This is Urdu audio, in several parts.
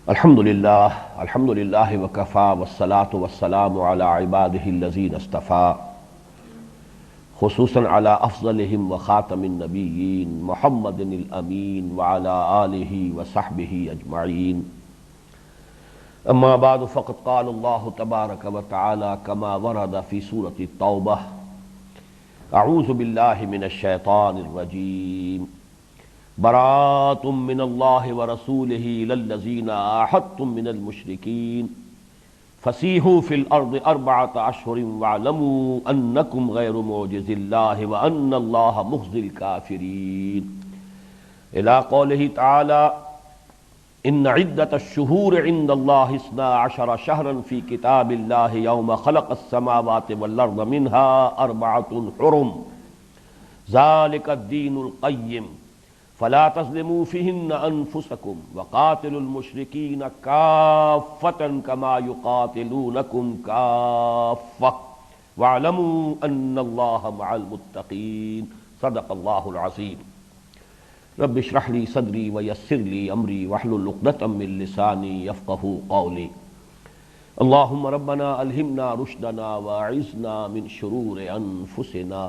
الحمدللہ وکفا والصلاة والسلام علی عبادہ الذین اصطفیٰ خصوصاً علی افضلہم وخاتم النبیین محمد الامین وعلی آلہ وصحبہ اجمعین اما بعد فقد قال اللہ تبارک وتعالی کما ورد فی سورۃ التوبہ اعوذ باللہ من الشیطان الرجیم براءۃ من اللہ ورسولہ الی الذین عاہدتم من المشرکین فسیحوا فی الارض اربعۃ اشہر واعلموا انکم غیر معجز اللہ وان اللہ مخزی الکافرین الی قولہ تعالی ان عدۃ الشہور عند اللہ 12 شہرا فی کتاب اللہ یوم خلق السماوات والارض منها اربعۃ حرم ذلک الدین القیم فلا تظلموا فيهن انفسكم وقاتلوا المشركين كافة كما يقاتلونكم كافة واعلموا ان الله مع المتقين صدق الله العظيم رب اشرح لي صدري ويسر لي امري واحلل عقدة من لساني يفقهوا قولي اللهم ربنا الهمنا رشدنا واعذنا من شرور انفسنا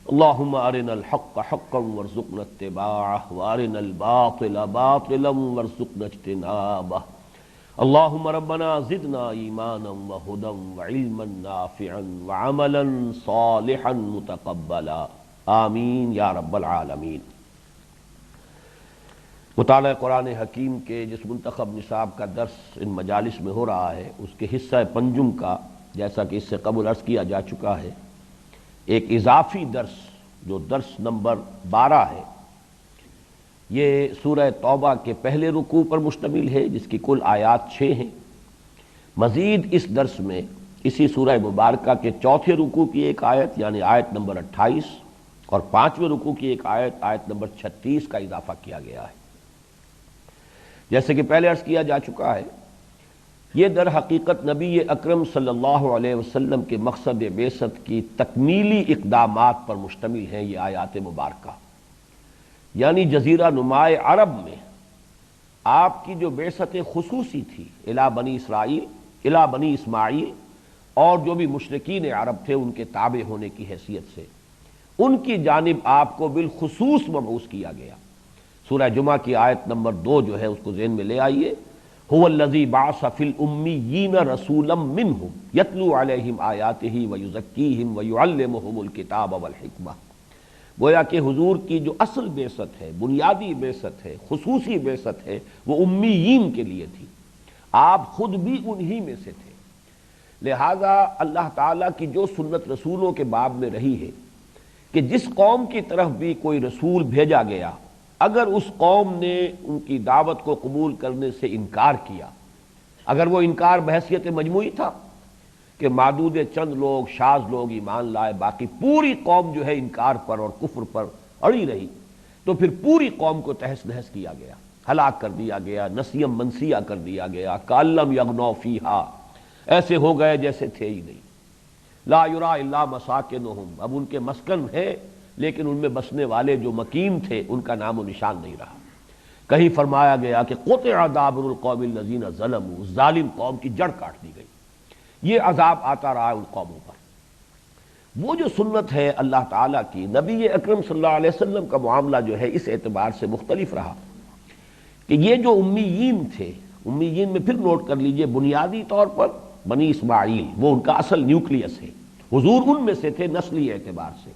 اللهم ارنا الحق حقا وارزقنا اتباعه وارنا الباطل باطلا وارزقنا اجتنابه اللهم ربنا زدنا ایمانا وهدى وعلما نافعا وعملا صالحا متقبلا آمین یا رب العالمین۔ مطالعہ قرآن حکیم کے جس منتخب نصاب کا درس ان مجالس میں ہو رہا ہے اس کے حصہ پنجم کا، جیسا کہ اس سے قبل عرض کیا جا چکا ہے، ایک اضافی درس جو درس نمبر 12 ہے، یہ سورہ توبہ کے پہلے رکوع پر مشتمل ہے جس کی کل آیات 6 ہیں۔ مزید اس درس میں اسی سورہ مبارکہ کے چوتھے رکوع کی ایک آیت یعنی آیت نمبر 28 اور پانچویں رکوع کی ایک آیت نمبر 36 کا اضافہ کیا گیا ہے۔ جیسے کہ پہلے عرض کیا جا چکا ہے، یہ در حقیقت نبی اکرم صلی اللہ علیہ وسلم کے مقصد بعثت کی تکمیلی اقدامات پر مشتمل ہیں یہ آیات مبارکہ، یعنی جزیرہ نمائے عرب میں آپ کی جو بعثت خصوصی تھی الی بنی اسرائیل، الی بنی اسماعیل، اور جو بھی مشرکین عرب تھے ان کے تابع ہونے کی حیثیت سے ان کی جانب آپ کو بالخصوص مبعوث کیا گیا۔ سورہ جمعہ کی آیت نمبر 2 جو ہے اس کو ذہن میں لے آئیے، هو الذی بعث فی الامیین رسولا منہم یتلو علیہم آیاتہ ویزکیہم ویعلمہم الکتاب والحکمہ۔ گویا کہ حضور کی جو اصل بعثت ہے، بنیادی بعثت ہے، خصوصی بعثت ہے، وہ امیین کے لیے تھی، آپ خود بھی انہی میں سے تھے۔ لہذا اللہ تعالیٰ کی جو سنت رسولوں کے باب میں رہی ہے کہ جس قوم کی طرف بھی کوئی رسول بھیجا گیا، اگر اس قوم نے ان کی دعوت کو قبول کرنے سے انکار کیا، اگر وہ انکار بحیثیت مجموعی تھا کہ معدود چند لوگ، شاذ لوگ ایمان لائے، باقی پوری قوم جو ہے انکار پر اور کفر پر اڑی رہی، تو پھر پوری قوم کو تہس نہس کیا گیا، ہلاک کر دیا گیا، نسیم منسیہ کر دیا گیا، کأن لم یغنوا فیہا، ایسے ہو گئے جیسے تھے ہی نہیں۔ لا یری الا مساکنہم، اب ان کے مسکن ہے لیکن ان میں بسنے والے جو مقیم تھے ان کا نام و نشان نہیں رہا۔ کہیں فرمایا گیا کہ قطع دابر القوم الذین ظلموا، ظالم قوم کی جڑ کاٹ دی گئی، یہ عذاب آتا رہا ان قوموں پر۔ وہ جو سنت ہے اللہ تعالیٰ کی، نبی اکرم صلی اللہ علیہ وسلم کا معاملہ جو ہے اس اعتبار سے مختلف رہا کہ یہ جو امیین تھے، امیین میں پھر نوٹ کر لیجئے بنیادی طور پر بنی اسماعیل، وہ ان کا اصل نیوکلیس ہے، حضور ان میں سے تھے نسلی اعتبار سے،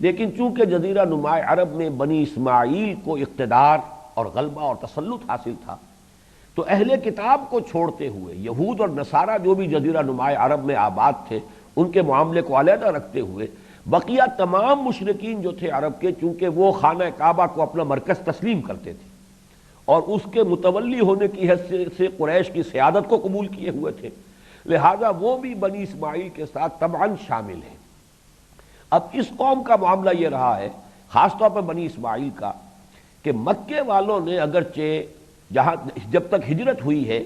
لیکن چونکہ جزیرہ نمائے عرب میں بنی اسماعیل کو اقتدار اور غلبہ اور تسلط حاصل تھا، تو اہل کتاب کو چھوڑتے ہوئے یہود اور نصارہ جو بھی جزیرہ نمائے عرب میں آباد تھے ان کے معاملے کو علیحدہ رکھتے ہوئے بقیہ تمام مشرکین جو تھے عرب کے، چونکہ وہ خانہ کعبہ کو اپنا مرکز تسلیم کرتے تھے اور اس کے متولی ہونے کی حیثیت سے قریش کی سیادت کو قبول کیے ہوئے تھے، لہذا وہ بھی بنی اسماعیل کے ساتھ طبعاً شامل ہیں۔ اب اس قوم کا معاملہ یہ رہا ہے، خاص طور پر بنی اسماعیل کا، کہ مکے والوں نے اگرچہ جب تک ہجرت ہوئی ہے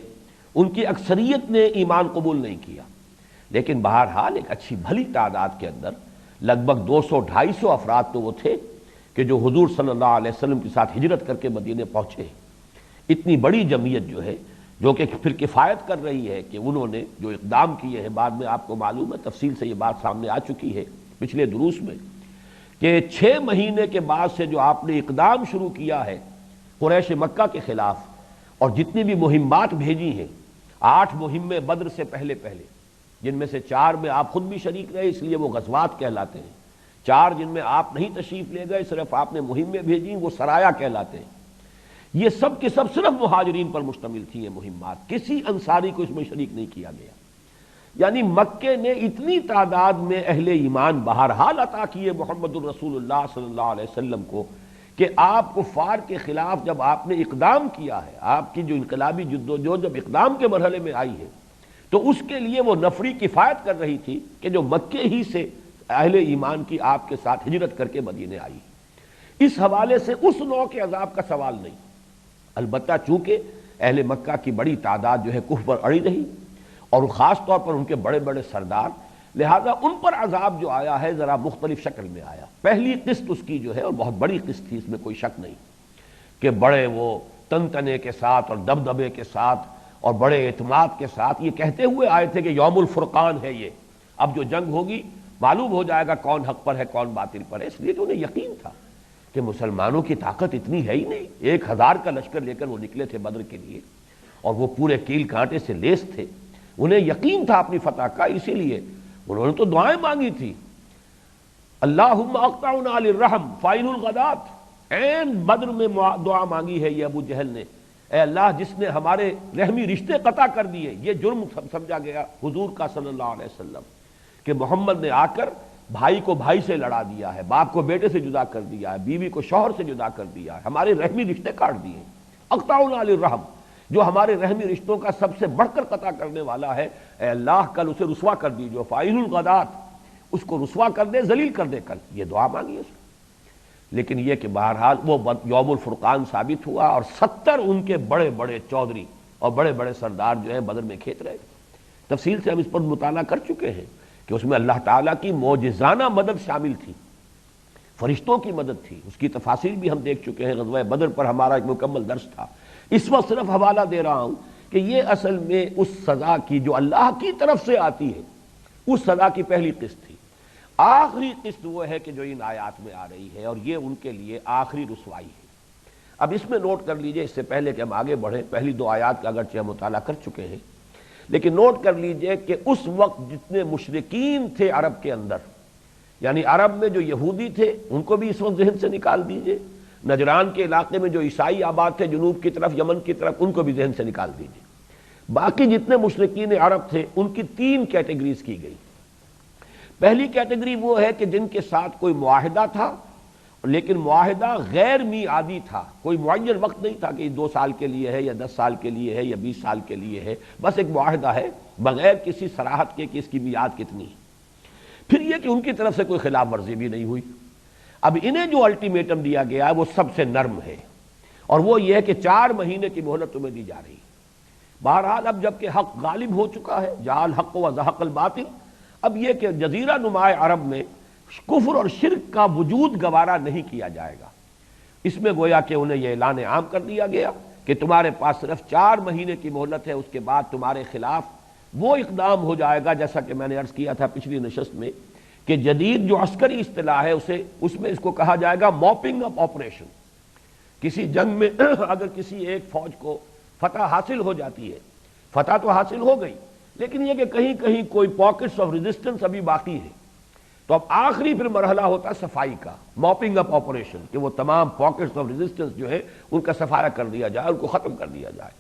ان کی اکثریت نے ایمان قبول نہیں کیا، لیکن بہرحال ایک اچھی بھلی تعداد کے اندر لگ بھگ 200-250 افراد تو وہ تھے کہ جو حضور صلی اللہ علیہ وسلم کے ساتھ ہجرت کر کے مدینے پہنچے۔ اتنی بڑی جمعیت جو ہے جو کہ پھر کفایت کر رہی ہے کہ انہوں نے جو اقدام کیے ہیں، بعد میں آپ کو معلوم ہے تفصیل سے یہ بات سامنے آ چکی ہے پچھلے دروس میں، کہ 6 مہینے کے بعد سے جو آپ نے اقدام شروع کیا ہے قریش مکہ کے خلاف، اور جتنی بھی مہمات بھیجی ہیں، 8 مہمیں بدر سے پہلے جن میں سے 4 میں آپ خود بھی شریک رہے، اس لیے وہ غزوات کہلاتے ہیں، 4 جن میں آپ نہیں تشریف لے گئے، صرف آپ نے مہمیں بھیجی، وہ سرایا کہلاتے ہیں۔ یہ سب کے سب صرف مہاجرین پر مشتمل تھی یہ مہمات، کسی انصاری کو اس میں شریک نہیں کیا گیا۔ یعنی مکے نے اتنی تعداد میں اہل ایمان بہرحال عطا کیے محمد الرسول اللہ صلی اللہ علیہ وسلم کو، کہ آپ کفار کے خلاف جب آپ نے اقدام کیا ہے، آپ کی جو انقلابی جدوجہد جب اقدام کے مرحلے میں آئی ہے، تو اس کے لیے وہ نفری کفایت کر رہی تھی کہ جو مکے ہی سے اہل ایمان کی آپ کے ساتھ ہجرت کر کے مدینے آئی۔ اس حوالے سے اس نوع کے عذاب کا سوال نہیں، البتہ چونکہ اہل مکہ کی بڑی تعداد جو ہے کفر پر اڑی رہی، اور خاص طور پر ان کے بڑے بڑے سردار، لہذا ان پر عذاب جو آیا ہے ذرا مختلف شکل میں آیا۔ پہلی قسط اس کی جو ہے، اور بہت بڑی قسط تھی، اس میں کوئی شک نہیں، کہ بڑے وہ تنتنے کے ساتھ اور دبدبے کے ساتھ اور بڑے اعتماد کے ساتھ یہ کہتے ہوئے آئے تھے کہ یوم الفرقان ہے یہ، اب جو جنگ ہوگی معلوم ہو جائے گا کون حق پر ہے کون باطل پر ہے، اس لیے کہ انہیں یقین تھا کہ مسلمانوں کی طاقت اتنی ہے ہی نہیں۔ 1000 کا لشکر لے کر وہ نکلے تھے بدر کے لیے، اور وہ پورے کیل کانٹے سے لیس تھے، انہیں یقین تھا اپنی فتح کا، اسی لیے انہوں نے تو دعائیں مانگی تھی، اللہم اقطعنا للرحم فائن الغدات، این بدر میں دعا مانگی ہے یہ ابو جہل نے، اے اللہ جس نے ہمارے رحمی رشتے قطع کر دیے۔ یہ جرم سمجھا گیا حضور کا صلی اللہ علیہ وسلم کہ محمد نے آ کر بھائی کو بھائی سے لڑا دیا ہے، باپ کو بیٹے سے جدا کر دیا ہے، بیوی کو شوہر سے جدا کر دیا ہے، ہمارے رحمی رشتے کاٹ دیے۔ اقطعنا للرحم، جو ہمارے رحمی رشتوں کا سب سے بڑھ کر قطع کرنے والا ہے، اے اللہ کل اسے رسوا کر دیجو، فائن الغدات، اس کو رسوا کر دے، ذلیل کر دے کل۔ یہ دعا مانگی اس نے، لیکن یہ کہ بہرحال وہ یوم الفرقان ثابت ہوا، اور 70 ان کے بڑے بڑے چودھری اور بڑے بڑے سردار جو ہیں بدر میں کھیت رہے۔ تفصیل سے ہم اس پر مطالعہ کر چکے ہیں کہ اس میں اللہ تعالیٰ کی معجزانہ مدد شامل تھی، فرشتوں کی مدد تھی، اس کی تفاصیل بھی ہم دیکھ چکے ہیں، غزوہ بدر پر ہمارا ایک مکمل درس تھا۔ اس وقت صرف حوالہ دے رہا ہوں کہ یہ اصل میں اس سزا کی جو اللہ کی طرف سے آتی ہے، اس سزا کی پہلی قسط تھی۔ آخری قسط وہ ہے کہ جو ان آیات میں آ رہی ہے، اور یہ ان کے لیے آخری رسوائی ہے۔ اب اس میں نوٹ کر لیجئے، اس سے پہلے کہ ہم آگے بڑھیں، پہلی 2 آیات کا اگرچہ ہم مطالعہ کر چکے ہیں، لیکن نوٹ کر لیجئے کہ اس وقت جتنے مشرکین تھے عرب کے اندر، یعنی عرب میں جو یہودی تھے ان کو بھی اس وقت ذہن سے نکال دیجئے، نجران کے علاقے میں جو عیسائی آباد تھے جنوب کی طرف، یمن کی طرف، ان کو بھی ذہن سے نکال دیجئے، باقی جتنے مشرکین عرب تھے ان کی 3 کیٹیگریز کی گئی۔ پہلی کیٹیگری وہ ہے کہ جن کے ساتھ کوئی معاہدہ تھا، لیکن معاہدہ غیر میعادی تھا، کوئی معین وقت نہیں تھا کہ یہ 2 سال کے لیے ہے یا 10 سال کے لیے ہے یا 20 سال کے لیے ہے، بس ایک معاہدہ ہے بغیر کسی صراحت کے کہ اس کی میعاد کتنی ہے۔ پھر یہ کہ ان کی طرف سے کوئی خلاف ورزی بھی نہیں ہوئی۔ اب انہیں جو الٹیمیٹم دیا گیا ہے وہ سب سے نرم ہے، اور وہ یہ ہے کہ 4 مہینے کی مہلت تمہیں دی جا رہی ہے۔ بہرحال اب جب کہ حق غالب ہو چکا ہے، جاء الحق وزہق الباطل، اب یہ کہ جزیرہ نماء عرب میں کفر اور شرک کا وجود گوارا نہیں کیا جائے گا، اس میں گویا کہ انہیں یہ اعلان عام کر دیا گیا کہ تمہارے پاس صرف 4 مہینے کی مہلت ہے، اس کے بعد تمہارے خلاف وہ اقدام ہو جائے گا، جیسا کہ میں نے عرض کیا تھا پچھلی نشست میں کہ جدید جو عسکری اصطلاح ہے اس میں اس کو کہا جائے گا موپنگ اپ آپریشن۔ کسی جنگ میں اگر کسی ایک فوج کو فتح حاصل ہو جاتی ہے، فتح تو حاصل ہو گئی، لیکن یہ کہ کہیں کہیں کوئی پاکٹس آف ریزسٹنس ابھی باقی ہے، تو اب آخری پھر مرحلہ ہوتا ہے صفائی کا، موپنگ اپ آپریشن، کہ وہ تمام پاکٹس آف ریزسٹنس جو ہے ان کا صفایا کر دیا جائے، ان کو ختم کر دیا جائے۔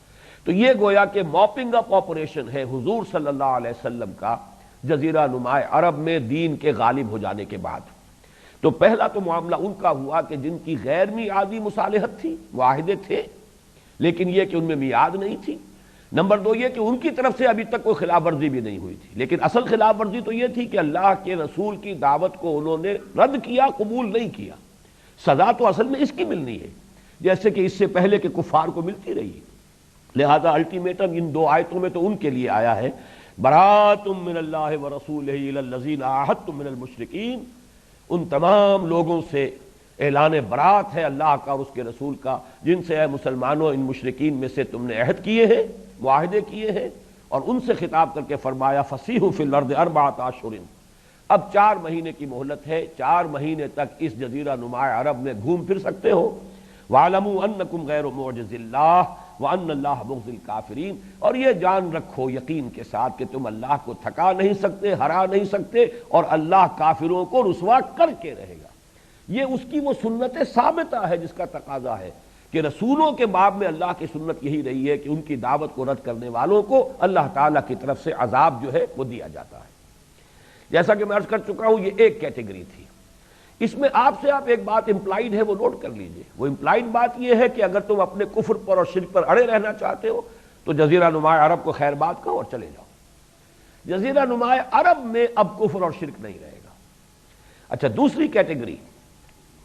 تو یہ گویا کہ موپنگ اپ آپریشن ہے حضور صلی اللہ علیہ وسلم کا جزیرہ نماء عرب میں دین کے غالب ہو جانے کے بعد۔ تو پہلا تو معاملہ ان کا ہوا کہ جن کی غیر میعادی مصالحت تھی، معاہدے تھے لیکن یہ کہ ان میں میعاد نہیں تھی۔ نمبر 2 یہ کہ ان کی طرف سے ابھی تک کوئی خلاف ورزی بھی نہیں ہوئی تھی، لیکن اصل خلاف ورزی تو یہ تھی کہ اللہ کے رسول کی دعوت کو انہوں نے رد کیا، قبول نہیں کیا۔ سزا تو اصل میں اس کی ملنی ہے جیسے کہ اس سے پہلے کے کفار کو ملتی رہی ہے۔ لہذا الٹیمیٹم ان 2 آیتوں میں تو ان کے لیے آیا ہے، برات من اللہ ورسولہ الی الذین عاہدتم من المشرکین، ان تمام لوگوں سے اعلان برات ہے اللہ کا اور اس کے رسول کا جن سے اے مسلمانوں ان مشرکین میں سے تم نے عہد کیے ہیں، معاہدے کیے ہیں، اور ان سے خطاب کر کے فرمایا فسیحوا فی الارض 4 اشہر، اب 4 مہینے کی مہلت ہے، 4 مہینے تک اس جزیرہ نما عرب میں گھوم پھر سکتے ہو۔ وَاعْلَمُوا أَنَّكُمْ غَيْرُ مُعْجِزِ اللَّهِ وَأَنَّ اللَّهَ مُخْزِي الْكَافِرِينَ، اور یہ جان رکھو یقین کے ساتھ کہ تم اللہ کو تھکا نہیں سکتے، ہرا نہیں سکتے، اور اللہ کافروں کو رسوا کر کے رہے گا۔ یہ اس کی وہ سنت ثابتہ ہے جس کا تقاضا ہے کہ رسولوں کے باب میں اللہ کی سنت یہی رہی ہے کہ ان کی دعوت کو رد کرنے والوں کو اللہ تعالیٰ کی طرف سے عذاب جو ہے وہ دیا جاتا ہے۔ جیسا کہ میں عرض کر چکا ہوں، یہ ایک کیٹیگری تھی۔ اس میں آپ ایک بات امپلائیڈ ہے وہ نوٹ کر لیجئے۔ وہ امپلائیڈ بات یہ ہے کہ اگر تم اپنے کفر پر اور شرک پر اڑے رہنا چاہتے ہو تو جزیرہ نما عرب کو خیر بات کہو اور چلے جاؤ۔ جزیرہ نما عرب میں اب کفر اور شرک نہیں رہے گا۔ اچھا، دوسری کیٹیگری،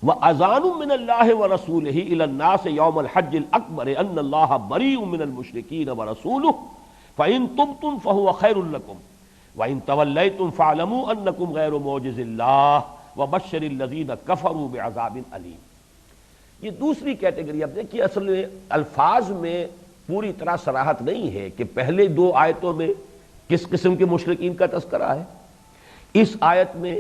وَأَذَانٌ مِّنَ اللَّهِ وَرَسُولِهِ إِلَى النَّاسِ يَوْمَ الْحَجِّ الْأَكْبَرِ أَنَّ اللَّهَ بَرِيءٌ مِّنَ الْمُشْرِكِينَ وَرَسُولُهُ فَإِن تُبْتُمْ فَهُوَ خَيْرٌ لَّكُمْ وَإِن تَوَلَّيْتُمْ فَاعْلَمُوا أَنَّكُمْ غَيْرُ مُعْجِزِي اللَّهِ وَبَشِّرِ الَّذِينَ كَفَرُوا بِعَذَابٍ أَلِيمٍ۔ یہ دوسری کیٹیگری۔ اب دیکھیے، اصل میں الفاظ میں پوری طرح صراحت نہیں ہے کہ پہلے 2 آیتوں میں کس قسم کے مشرکین کا تذکرہ ہے، اس آیت میں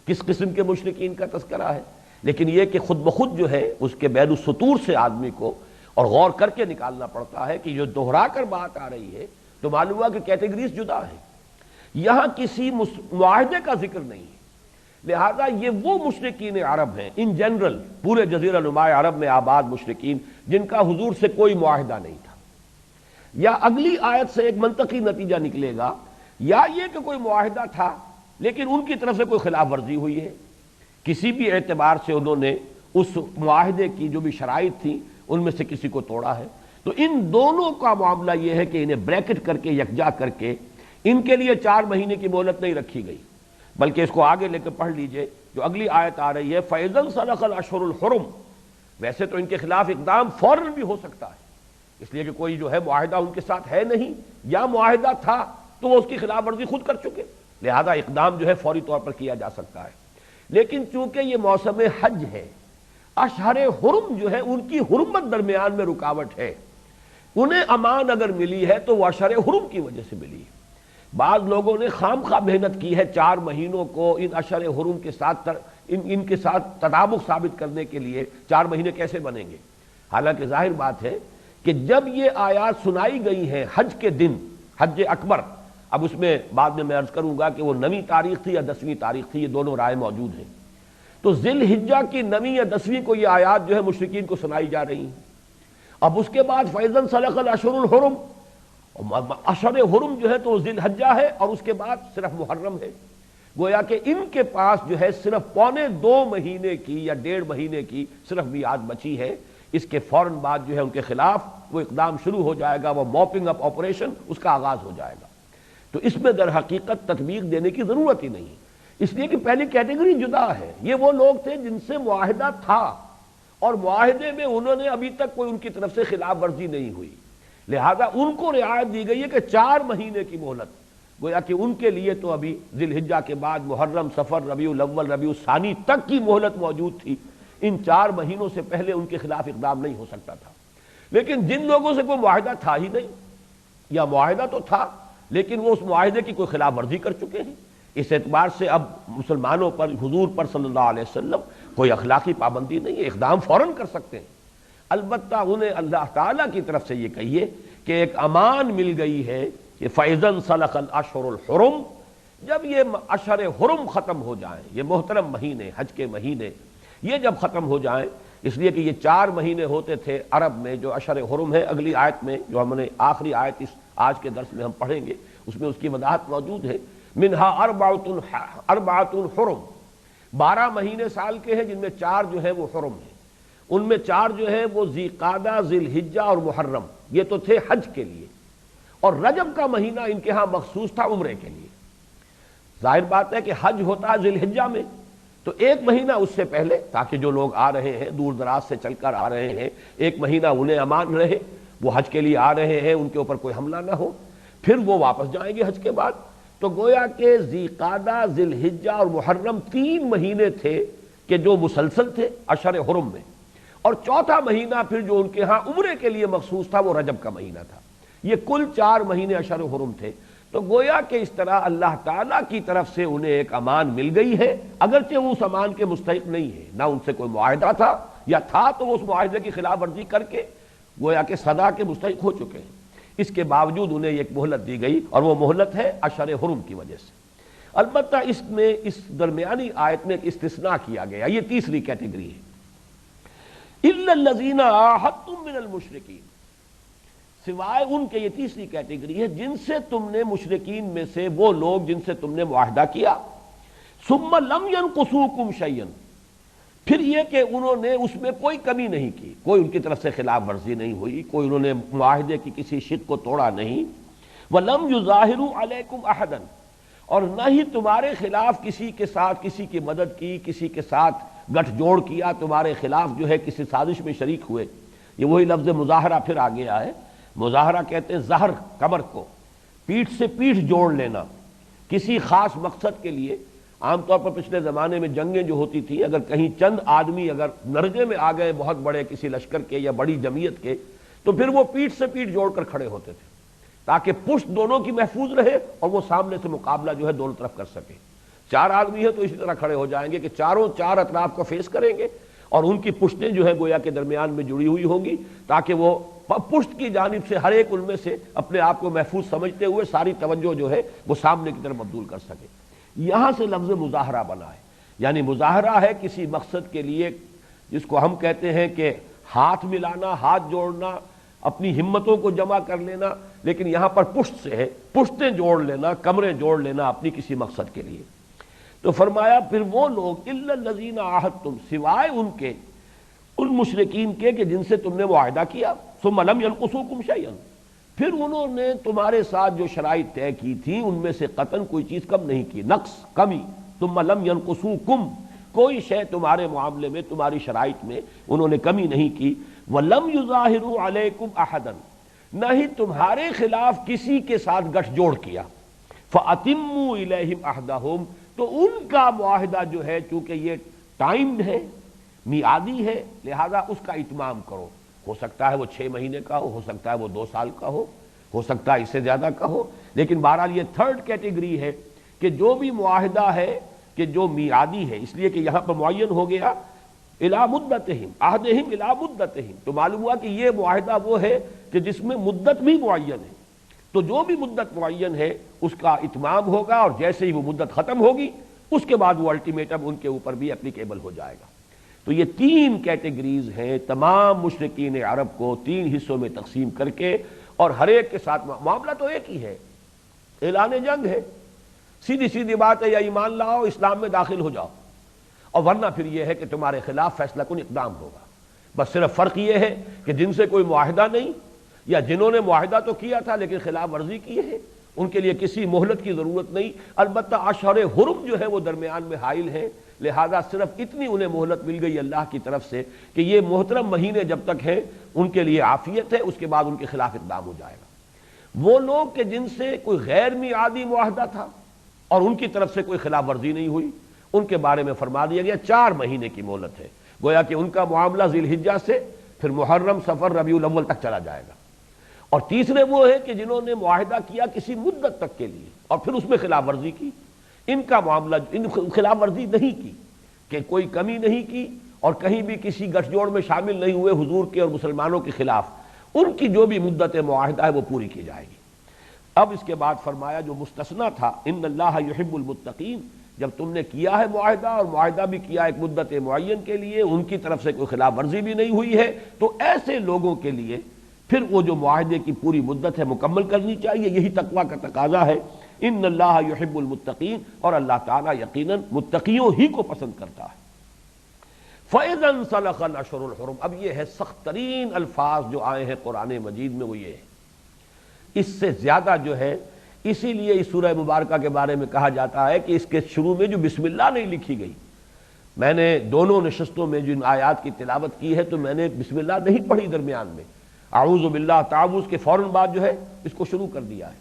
کس قسم کے مشرکین کا تذکرہ ہے، لیکن یہ کہ خود بخود جو ہے اس کے بین السطور سے آدمی کو اور غور کر کے نکالنا پڑتا ہے کہ جو دوہرا کر بات آ رہی ہے تو معلوم ہوا کہ کیٹیگریز جدا ہیں، یہاں کسی معاہدے کا ذکر نہیں ہے۔ لہذا یہ وہ مشرکین عرب ہیں ان جنرل، پورے جزیرہ نما عرب میں آباد مشرکین جن کا حضور سے کوئی معاہدہ نہیں تھا، یا اگلی آیت سے ایک منطقی نتیجہ نکلے گا، یا یہ کہ کوئی معاہدہ تھا لیکن ان کی طرف سے کوئی خلاف ورزی ہوئی ہے، کسی بھی اعتبار سے انہوں نے اس معاہدے کی جو بھی شرائط تھیں ان میں سے کسی کو توڑا ہے۔ تو ان دونوں کا معاملہ یہ ہے کہ انہیں بریکٹ کر کے یکجا کر کے ان کے لیے 4 مہینے کی مہلت نہیں رکھی گئی، بلکہ اس کو آگے لے کے پڑھ لیجئے جو اگلی آیت آ رہی ہے فَإِذَا انْسَلَخَ الْأَشْهُرُ الْحُرُمُ۔ ویسے تو ان کے خلاف اقدام فوراً بھی ہو سکتا ہے، اس لیے کہ کوئی جو ہے معاہدہ ان کے ساتھ ہے نہیں، یا معاہدہ تھا تو وہ اس کی خلاف ورزی خود کر چکے، لہذا اقدام جو ہے فوری طور پر کیا جا سکتا ہے۔ لیکن چونکہ یہ موسم حج ہے، اشہر حرم جو ہے ان کی حرمت درمیان میں رکاوٹ ہے، انہیں امان اگر ملی ہے تو وہ اشہر حرم کی وجہ سے ملی ہے۔ بعض لوگوں نے خام خواہ محنت کی ہے 4 مہینوں کو ان اشہر حرم کے ساتھ ان کے ساتھ تطابق ثابت کرنے کے لیے 4 مہینے کیسے بنیں گے، حالانکہ ظاہر بات ہے کہ جب یہ آیات سنائی گئی ہیں حج کے دن، حج اکبر، اب اس میں بعد میں عرض کروں گا کہ وہ 9ویں تاریخ تھی یا 10ویں تاریخ تھی، یہ دونوں رائے موجود ہیں، تو ذی الحجہ کی 9ویں یا 10ویں کو یہ آیات جو ہے مشرکین کو سنائی جا رہی ہیں۔ اب اس کے بعد فَإِذَا انْسَلَخَ الْأَشْهُرُ الْحُرُمُ، اشہر حرم جو ہے تو ذی الحجہ ہے اور اس کے بعد صرف محرم ہے، گویا کہ ان کے پاس جو ہے صرف 1.25 مہینے کی یا 1.5 مہینے کی صرف میعاد بچی ہے۔ اس کے فوراً بعد جو ہے ان کے خلاف وہ اقدام شروع ہو جائے گا، وہ موپنگ اپ آپریشن اس کا آغاز ہو جائے گا۔ تو اس میں در حقیقت تطبیق دینے کی ضرورت ہی نہیں، اس لیے کہ پہلی کیٹیگری جدا ہے۔ یہ وہ لوگ تھے جن سے معاہدہ تھا اور معاہدے میں انہوں نے ابھی تک کوئی ان کی طرف سے خلاف ورزی نہیں ہوئی، لہذا ان کو رعایت دی گئی ہے کہ 4 مہینے کی مہلت، گویا کہ ان کے لیے تو ابھی ذی الحجہ کے بعد محرم، صفر، ربیع الاول، ربیع الثانی تک کی مہلت موجود تھی، ان 4 مہینوں سے پہلے ان کے خلاف اقدام نہیں ہو سکتا تھا۔ لیکن جن لوگوں سے کوئی معاہدہ تھا ہی نہیں، یا معاہدہ تو تھا لیکن وہ اس معاہدے کی کوئی خلاف ورزی کر چکے ہیں، اس اعتبار سے اب مسلمانوں پر، حضور پر صلی اللہ علیہ وسلم کوئی اخلاقی پابندی نہیں ہے، اقدام فوراً کر سکتے ہیں۔ البتہ انہیں اللہ تعالیٰ کی طرف سے یہ کہیے کہ ایک امان مل گئی ہے کہ فَإِذَا انْسَلَخَ الْأَشْهُرُ الْحُرُمُ، جب یہ اشہر حرم ختم ہو جائیں، یہ محترم مہینے، حج کے مہینے، یہ جب ختم ہو جائیں، اس لیے کہ یہ 4 مہینے ہوتے تھے عرب میں جو اشہر حرم ہے، اگلی آیت میں جو ہم نے آخری آیت اس آج کے درس میں ہم پڑھیں گے اس میں اس کی وضاحت موجود ہے، منہا اربعۃ حرم، 12 مہینے سال کے ہیں جن میں 4 جو ہے وہ حرم ہیں، ان میں 4 جو ہے وہ ذی قعدہ، ذی الحجہ اور محرم، یہ تو تھے حج کے لیے، اور رجب کا مہینہ ان کے ہاں مخصوص تھا عمرے کے لیے۔ ظاہر بات ہے کہ حج ہوتا ہے ذی الحجہ میں، تو 1 مہینہ اس سے پہلے، تاکہ جو لوگ آ رہے ہیں دور دراز سے چل کر آ رہے ہیں، 1 مہینہ انہیں امان رہے، وہ حج کے لیے آ رہے ہیں، ان کے اوپر کوئی حملہ نہ ہو، پھر وہ واپس جائیں گے حج کے بعد۔ تو گویا کہ ذی قعدہ، ذی الحجہ اور محرم 3 مہینے تھے کہ جو مسلسل تھے اشہر حرم میں، اور 4تھا مہینہ پھر جو ان کے ہاں عمرے کے لیے مخصوص تھا وہ رجب کا مہینہ تھا۔ یہ کل 4 مہینے اشہر حرم تھے، تو گویا کہ اس طرح اللہ تعالیٰ کی طرف سے انہیں ایک امان مل گئی ہے، اگرچہ وہ اس امان کے مستحق نہیں ہے، نہ ان سے کوئی معاہدہ تھا، یا تھا تو وہ اس معاہدے کی خلاف ورزی کر کے گویا کہ سزا کے مستحق ہو چکے ہیں۔ اس کے باوجود انہیں ایک مہلت دی گئی، اور وہ مہلت ہے اشہر حرم کی وجہ سے۔ البتہ اس میں اس درمیانی آیت میں ایک استثناء کیا گیا، یہ تیسری کیٹیگری ہے، الا الذین عاہدتم من المشرکین، سوائے ان کے، یہ تیسری کیٹیگری ہے جن سے تم نے مشرکین میں سے وہ لوگ جن سے تم نے معاہدہ کیا، ثم لم ينقصوکم شیئا، پھر یہ کہ انہوں نے اس میں کوئی کمی نہیں کی، کوئی ان کی طرف سے خلاف ورزی نہیں ہوئی، کوئی انہوں نے معاہدے کی کسی شق کو توڑا نہیں، وَلَمْ يُظَاهِرُوا عَلَيْكُمْ أَحَدًا، اور نہ ہی تمہارے خلاف کسی کے ساتھ کسی کی مدد کی، کسی کے ساتھ گٹھ جوڑ کیا، تمہارے خلاف جو ہے کسی سازش میں شریک ہوئے۔ یہ وہی لفظ مظاہرہ پھر آ گیا ہے، مظاہرہ کہتے ہیں ظہر کمر کو، پیٹھ سے پیٹھ جوڑ لینا کسی خاص مقصد کے لیے۔ عام طور پر پچھلے زمانے میں جنگیں جو ہوتی تھی، اگر کہیں چند آدمی اگر نرغے میں آ گئے بہت بڑے کسی لشکر کے یا بڑی جمعیت کے، تو پھر وہ پیٹھ سے پیٹھ جوڑ کر کھڑے ہوتے تھے تاکہ پشت دونوں کی محفوظ رہے اور وہ سامنے سے مقابلہ جو ہے دونوں طرف کر سکے۔ 4 آدمی ہیں تو اسی طرح کھڑے ہو جائیں گے کہ چاروں 4 اطراف کو فیس کریں گے، اور ان کی پشتیں جو ہے گویا کے درمیان میں جڑی ہوئی ہوں گی، تاکہ وہ پشت کی جانب سے ہر ایک ان میں سے اپنے آپ کو محفوظ سمجھتے ہوئے ساری توجہ جو ہے وہ سامنے کی طرف مبذول کر سکے۔ یہاں سے لفظ مظاہرہ بنا ہے، یعنی مظاہرہ ہے کسی مقصد کے لیے جس کو ہم کہتے ہیں کہ ہاتھ ملانا، ہاتھ جوڑنا، اپنی ہمتوں کو جمع کر لینا، لیکن یہاں پر پشت سے ہے، پشتیں جوڑ لینا، کمریں جوڑ لینا اپنی کسی مقصد کے لیے۔ تو فرمایا پھر وہ لوگ الا الذین عاہدتم، سوائے ان کے، ان مشرکین کے کہ جن سے تم نے معاہدہ کیا، ثم لم ينقصوکم شیئا، پھر انہوں نے تمہارے ساتھ جو شرائط طے کی تھی ان میں سے قطعاً کوئی چیز کم نہیں کی، نقص، کمی، ثم لم ينقصوکم، کوئی شے تمہارے معاملے میں، تمہاری شرائط میں انہوں نے کمی نہیں کی، وَلَمْ يُظَاهِرُوا عَلَيْكُمْ أَحَدًا، نہ ہی تمہارے خلاف کسی کے ساتھ گٹھ جوڑ کیا، فَأَتِمُّوا إِلَيْهِمْ عَهْدَهُمْ، تو ان کا معاہدہ جو ہے چونکہ یہ ٹائمڈ ہے، میعادی ہے، لہذا اس کا اتمام کرو۔ ہو سکتا ہے وہ 6 مہینے کا ہو سکتا ہے وہ 2 سال کا ہو سکتا ہے اس سے زیادہ کا ہو، لیکن بہرحال یہ 3rd کیٹیگری ہے کہ جو بھی معاہدہ ہے کہ جو میعادی ہے، اس لیے کہ یہاں پر معین ہو گیا الی مدتہم، عہدہم الی مدتہم، تو معلوم ہوا کہ یہ معاہدہ وہ ہے کہ جس میں مدت بھی معین ہے، تو جو بھی مدت معین ہے اس کا اتمام ہوگا، اور جیسے ہی وہ مدت ختم ہوگی اس کے بعد وہ الٹیمیٹم ان کے اوپر بھی اپلیکیبل ہو جائے گا۔ تو یہ 3 کیٹیگریز ہیں تمام مشرکین عرب کو 3 حصوں میں تقسیم کر کے، اور ہر ایک کے ساتھ معاملہ تو ایک ہی ہے، اعلان جنگ ہے، سیدھی بات ہے، یا ایمان لاؤ اسلام میں داخل ہو جاؤ، اور ورنہ پھر یہ ہے کہ تمہارے خلاف فیصلہ کن اقدام ہوگا۔ بس صرف فرق یہ ہے کہ جن سے کوئی معاہدہ نہیں، یا جنہوں نے معاہدہ تو کیا تھا لیکن خلاف ورزی کی ہے، ان کے لیے کسی مہلت کی ضرورت نہیں، البتہ اشہر حرم جو ہے وہ درمیان میں حائل ہے، لہذا صرف اتنی انہیں مہلت مل گئی اللہ کی طرف سے کہ یہ محترم مہینے جب تک ہیں ان کے لیے عافیت ہے، اس کے بعد ان کے خلاف اقدام ہو جائے گا۔ وہ لوگ کہ جن سے کوئی غیر میعادی معاہدہ تھا اور ان کی طرف سے کوئی خلاف ورزی نہیں ہوئی، ان کے بارے میں فرما دیا گیا 4 مہینے کی مہلت ہے، گویا کہ ان کا معاملہ ذی الحجہ سے پھر محرم، صفر، ربیع الاول تک چلا جائے گا۔ اور تیسرے وہ ہے کہ جنہوں نے معاہدہ کیا کسی مدت تک کے لیے اور پھر اس میں خلاف ورزی کی، ان کا معاملہ، ان خلاف ورزی نہیں کی کہ کوئی کمی نہیں کی اور کہیں بھی کسی گٹھ جوڑ میں شامل نہیں ہوئے حضور کے اور مسلمانوں کے خلاف، ان کی جو بھی مدت معاہدہ ہے وہ پوری کی جائے گی۔ اب اس کے بعد فرمایا جو مستثنیٰ تھا، ان اللہ یحب المتقین، جب تم نے کیا ہے معاہدہ اور معاہدہ بھی کیا ایک مدت معین کے لیے، ان کی طرف سے کوئی خلاف ورزی بھی نہیں ہوئی ہے، تو ایسے لوگوں کے لیے پھر وہ جو معاہدے کی پوری مدت ہے مکمل کرنی چاہیے، یہی تقویٰ کا تقاضا ہے۔ ان اللہ یحب المتقین، اور اللہ تعالیٰ یقیناً متقیوں ہی کو پسند کرتا ہے۔ فَإِذَا انسَلَخَ الْأَشْهُرُ الْحُرُمُ، اب یہ ہے سخت ترین الفاظ جو آئے ہیں قرآن مجید میں، وہ یہ ہے، اس سے زیادہ جو ہے، اسی لیے اس سورہ مبارکہ کے بارے میں کہا جاتا ہے کہ اس کے شروع میں جو بسم اللہ نہیں لکھی گئی، میں نے دونوں نشستوں میں جن آیات کی تلاوت کی ہے تو میں نے بسم اللہ نہیں پڑھی درمیان میں، اعوذ باللہ تعوذ کے فوراً بعد جو ہے اس کو شروع کر دیا ہے۔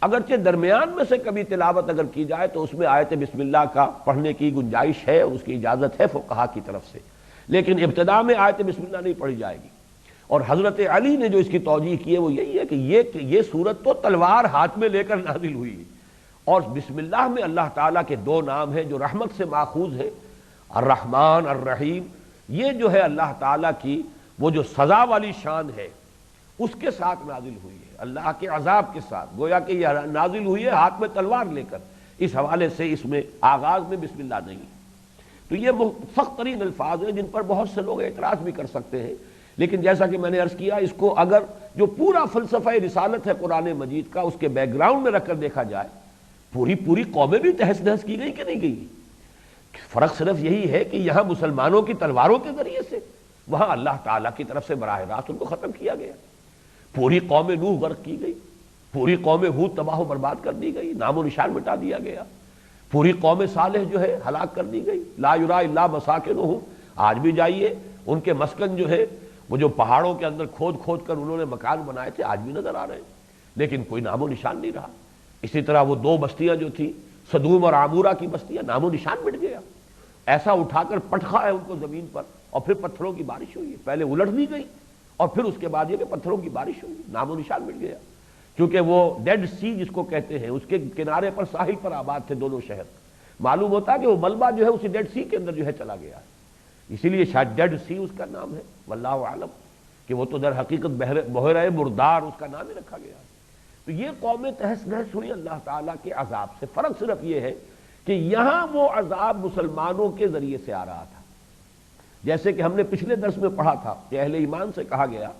اگرچہ درمیان میں سے کبھی تلاوت اگر کی جائے تو اس میں آیت بسم اللہ کا پڑھنے کی گنجائش ہے، اس کی اجازت ہے فقہا کی طرف سے، لیکن ابتدا میں آیت بسم اللہ نہیں پڑھی جائے گی۔ اور حضرت علی نے جو اس کی توجیہ کی ہے وہ یہی ہے کہ یہ سورت تو تلوار ہاتھ میں لے کر نازل ہوئی ہے، اور بسم اللہ میں اللہ تعالیٰ کے دو نام ہیں جو رحمت سے ماخوذ ہے، الرحمن الرحیم. یہ جو ہے اللہ تعالیٰ کی وہ جو سزا والی شان ہے اس کے ساتھ نازل ہوئی ہے، اللہ کے عذاب کے ساتھ. گویا کہ یہ نازل ہوئی ہے ہاتھ میں تلوار لے کر. اس حوالے سے اس میں آغاز میں بسم اللہ نہیں ہے. تو یہ سخت ترین الفاظ ہیں جن پر بہت سے لوگ اعتراض بھی کر سکتے ہیں، لیکن جیسا کہ میں نے عرض کیا، اس کو اگر جو پورا فلسفہ رسالت ہے قرآن مجید کا اس کے بیک گراؤنڈ میں رکھ کر دیکھا جائے، پوری قومیں بھی تہس نہس کی گئی کہ نہیں گئی. فرق صرف یہی ہے کہ یہاں مسلمانوں کی تلواروں کے ذریعے سے، وہاں اللہ تعالیٰ کی طرف سے براہ راست ان کو ختم کیا گیا. پوری قوم نوح غرق کی گئی، پوری قوم ہود تباہ و برباد کر دی گئی، نام و نشان مٹا دیا گیا. پوری قوم صالح جو ہے ہلاک کر دی گئی. لا یرا الا مساکنہم، آج بھی جائیے ان کے مسکن جو ہے وہ جو پہاڑوں کے اندر کھود کر انہوں نے مکان بنائے تھے آج بھی نظر آ رہے ہیں، لیکن کوئی نام و نشان نہیں رہا. اسی طرح وہ دو بستیاں جو تھیں سدوم اور عامورہ کی بستیاں، نام و نشان مٹ گیا. ایسا اٹھا کر پٹخا ہے ان کو زمین پر، اور پھر پتھروں کی بارش ہوئی ہے. پہلے الٹ دی گئی اور پھر اس کے بعد یہ کہ پتھروں کی بارش ہوئی، نام و نشان مٹ گیا. کیونکہ وہ ڈیڈ سی جس کو کہتے ہیں، اس کے کنارے پر ساحل پر آباد تھے دونوں شہر. معلوم ہوتا ہے کہ وہ ملبہ جو ہے اسی ڈیڈ سی کے اندر جو ہے چلا گیا ہے، اسی لیے شاید ڈیڈ سی اس کا نام ہے، واللہ اعلم، کہ وہ تو در حقیقت بحیرہ مردار اس کا نام ہی رکھا گیا. تو یہ قومیں تہس نہس ہوئی اللہ تعالیٰ کے عذاب سے. فرق صرف یہ ہے کہ یہاں وہ عذاب مسلمانوں کے ذریعے سے آ رہا تھا. جیسے کہ ہم نے پچھلے درس میں پڑھا تھا کہ اہل ایمان سے کہا گیا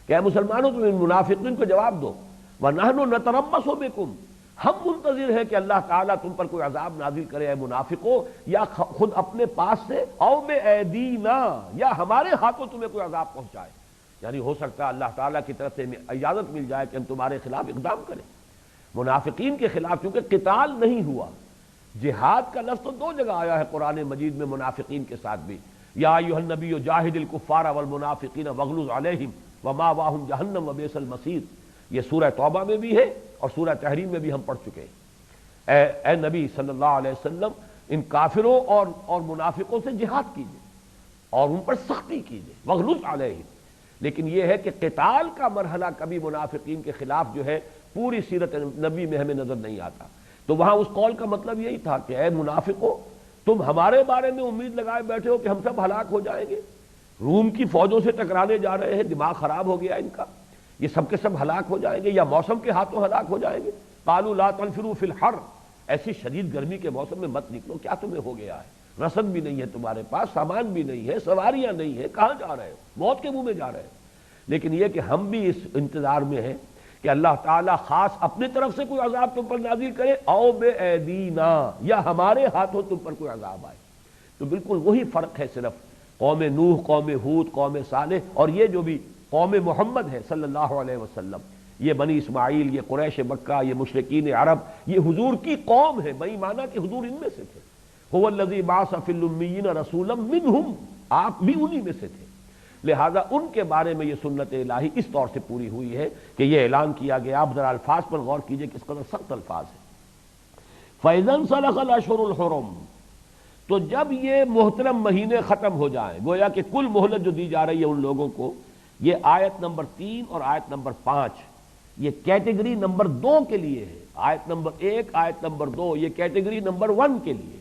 کہ اے مسلمانوں تم ان منافقین کو جواب دو، وَنَحْنُ نَتَرَبَّصُ بِكُمْ، ہم منتظر ہیں کہ اللہ تعالیٰ تم پر کوئی عذاب نازل کرے اے منافقوں، یا خود اپنے پاس سے، او بِأَيْدِينَا، یا ہمارے ہاتھوں تمہیں کوئی عذاب پہنچائے. یعنی ہو سکتا ہے اللہ تعالیٰ کی طرف سے اجازت مل جائے کہ ہم تمہارے خلاف اقدام کریں. منافقین کے خلاف چونکہ قتال نہیں ہوا، جہاد کا لفظ تو دو جگہ آیا ہے قرآن مجید میں منافقین کے ساتھ بھی، یا ایھا النبی جاہد الکفار والمنافقین واغلظ علیہم ومأواہم جہنم وبئس المصیر. یہ سورہ توبہ میں بھی ہے اور سورہ تحریم میں بھی ہم پڑھ چکے ہیں. اے نبی صلی اللہ علیہ وسلم، ان کافروں اور منافقوں سے جہاد کیجیے اور ان پر سختی کیجیے، واغلظ علیہم. لیکن یہ ہے کہ قتال کا مرحلہ کبھی منافقین کے خلاف جو ہے پوری سیرت نبی میں ہمیں نظر نہیں آتا. تو وہاں اس قول کا مطلب یہی تھا کہ اے منافقوں، تم ہمارے بارے میں امید لگائے بیٹھے ہو کہ ہم سب ہلاک ہو جائیں گے. روم کی فوجوں سے ٹکرانے جا رہے ہیں، دماغ خراب ہو گیا ان کا، یہ سب کے سب ہلاک ہو جائیں گے یا موسم کے ہاتھوں ہلاک ہو جائیں گے. قالوا لا تنفروا فی الحر، ایسی شدید گرمی کے موسم میں مت نکلو، کیا تمہیں ہو گیا ہے؟ رسد بھی نہیں ہے تمہارے پاس، سامان بھی نہیں ہے، سواریاں نہیں ہے، کہاں جا رہے ہو؟ موت کے منہ میں جا رہے ہو. لیکن یہ کہ ہم بھی اس انتظار میں ہیں کہ اللہ تعالیٰ خاص اپنی طرف سے کوئی عذاب تم پر نازل کرے، او بِأَيْدِينَا، یا ہمارے ہاتھوں تم پر کوئی عذاب آئے. تو بالکل وہی فرق ہے صرف قوم نوح، قوم ہود، قوم صالح اور یہ جو بھی قوم محمد ہے صلی اللہ علیہ وسلم، یہ بنی اسماعیل، یہ قریش مکہ، یہ مشرکین عرب، یہ حضور کی قوم ہے. بئی معنی کہ حضور ان میں سے تھے. هو الذی بعث فی الامیین رسولا منہم، آپ بھی انہی میں سے تھے. لہذا ان کے بارے میں یہ سنت الہی اس طور سے پوری ہوئی ہے کہ یہ اعلان کیا گیا. آپ ذرا الفاظ پر غور کیجئے کس قدر سخت الفاظ ہیں. فَإِذَا انْسَلَخَ الْأَشْهُرُ الْحُرُمُ، تو جب یہ محترم مہینے ختم ہو جائیں، گویا کہ کل مہلت جو دی جا رہی ہے ان لوگوں کو، یہ آیت نمبر 3 اور آیت نمبر 5 یہ کیٹیگری نمبر 2 کے لیے ہے. آیت نمبر 1، آیت نمبر 2 یہ کیٹیگری نمبر 1 کے لیے.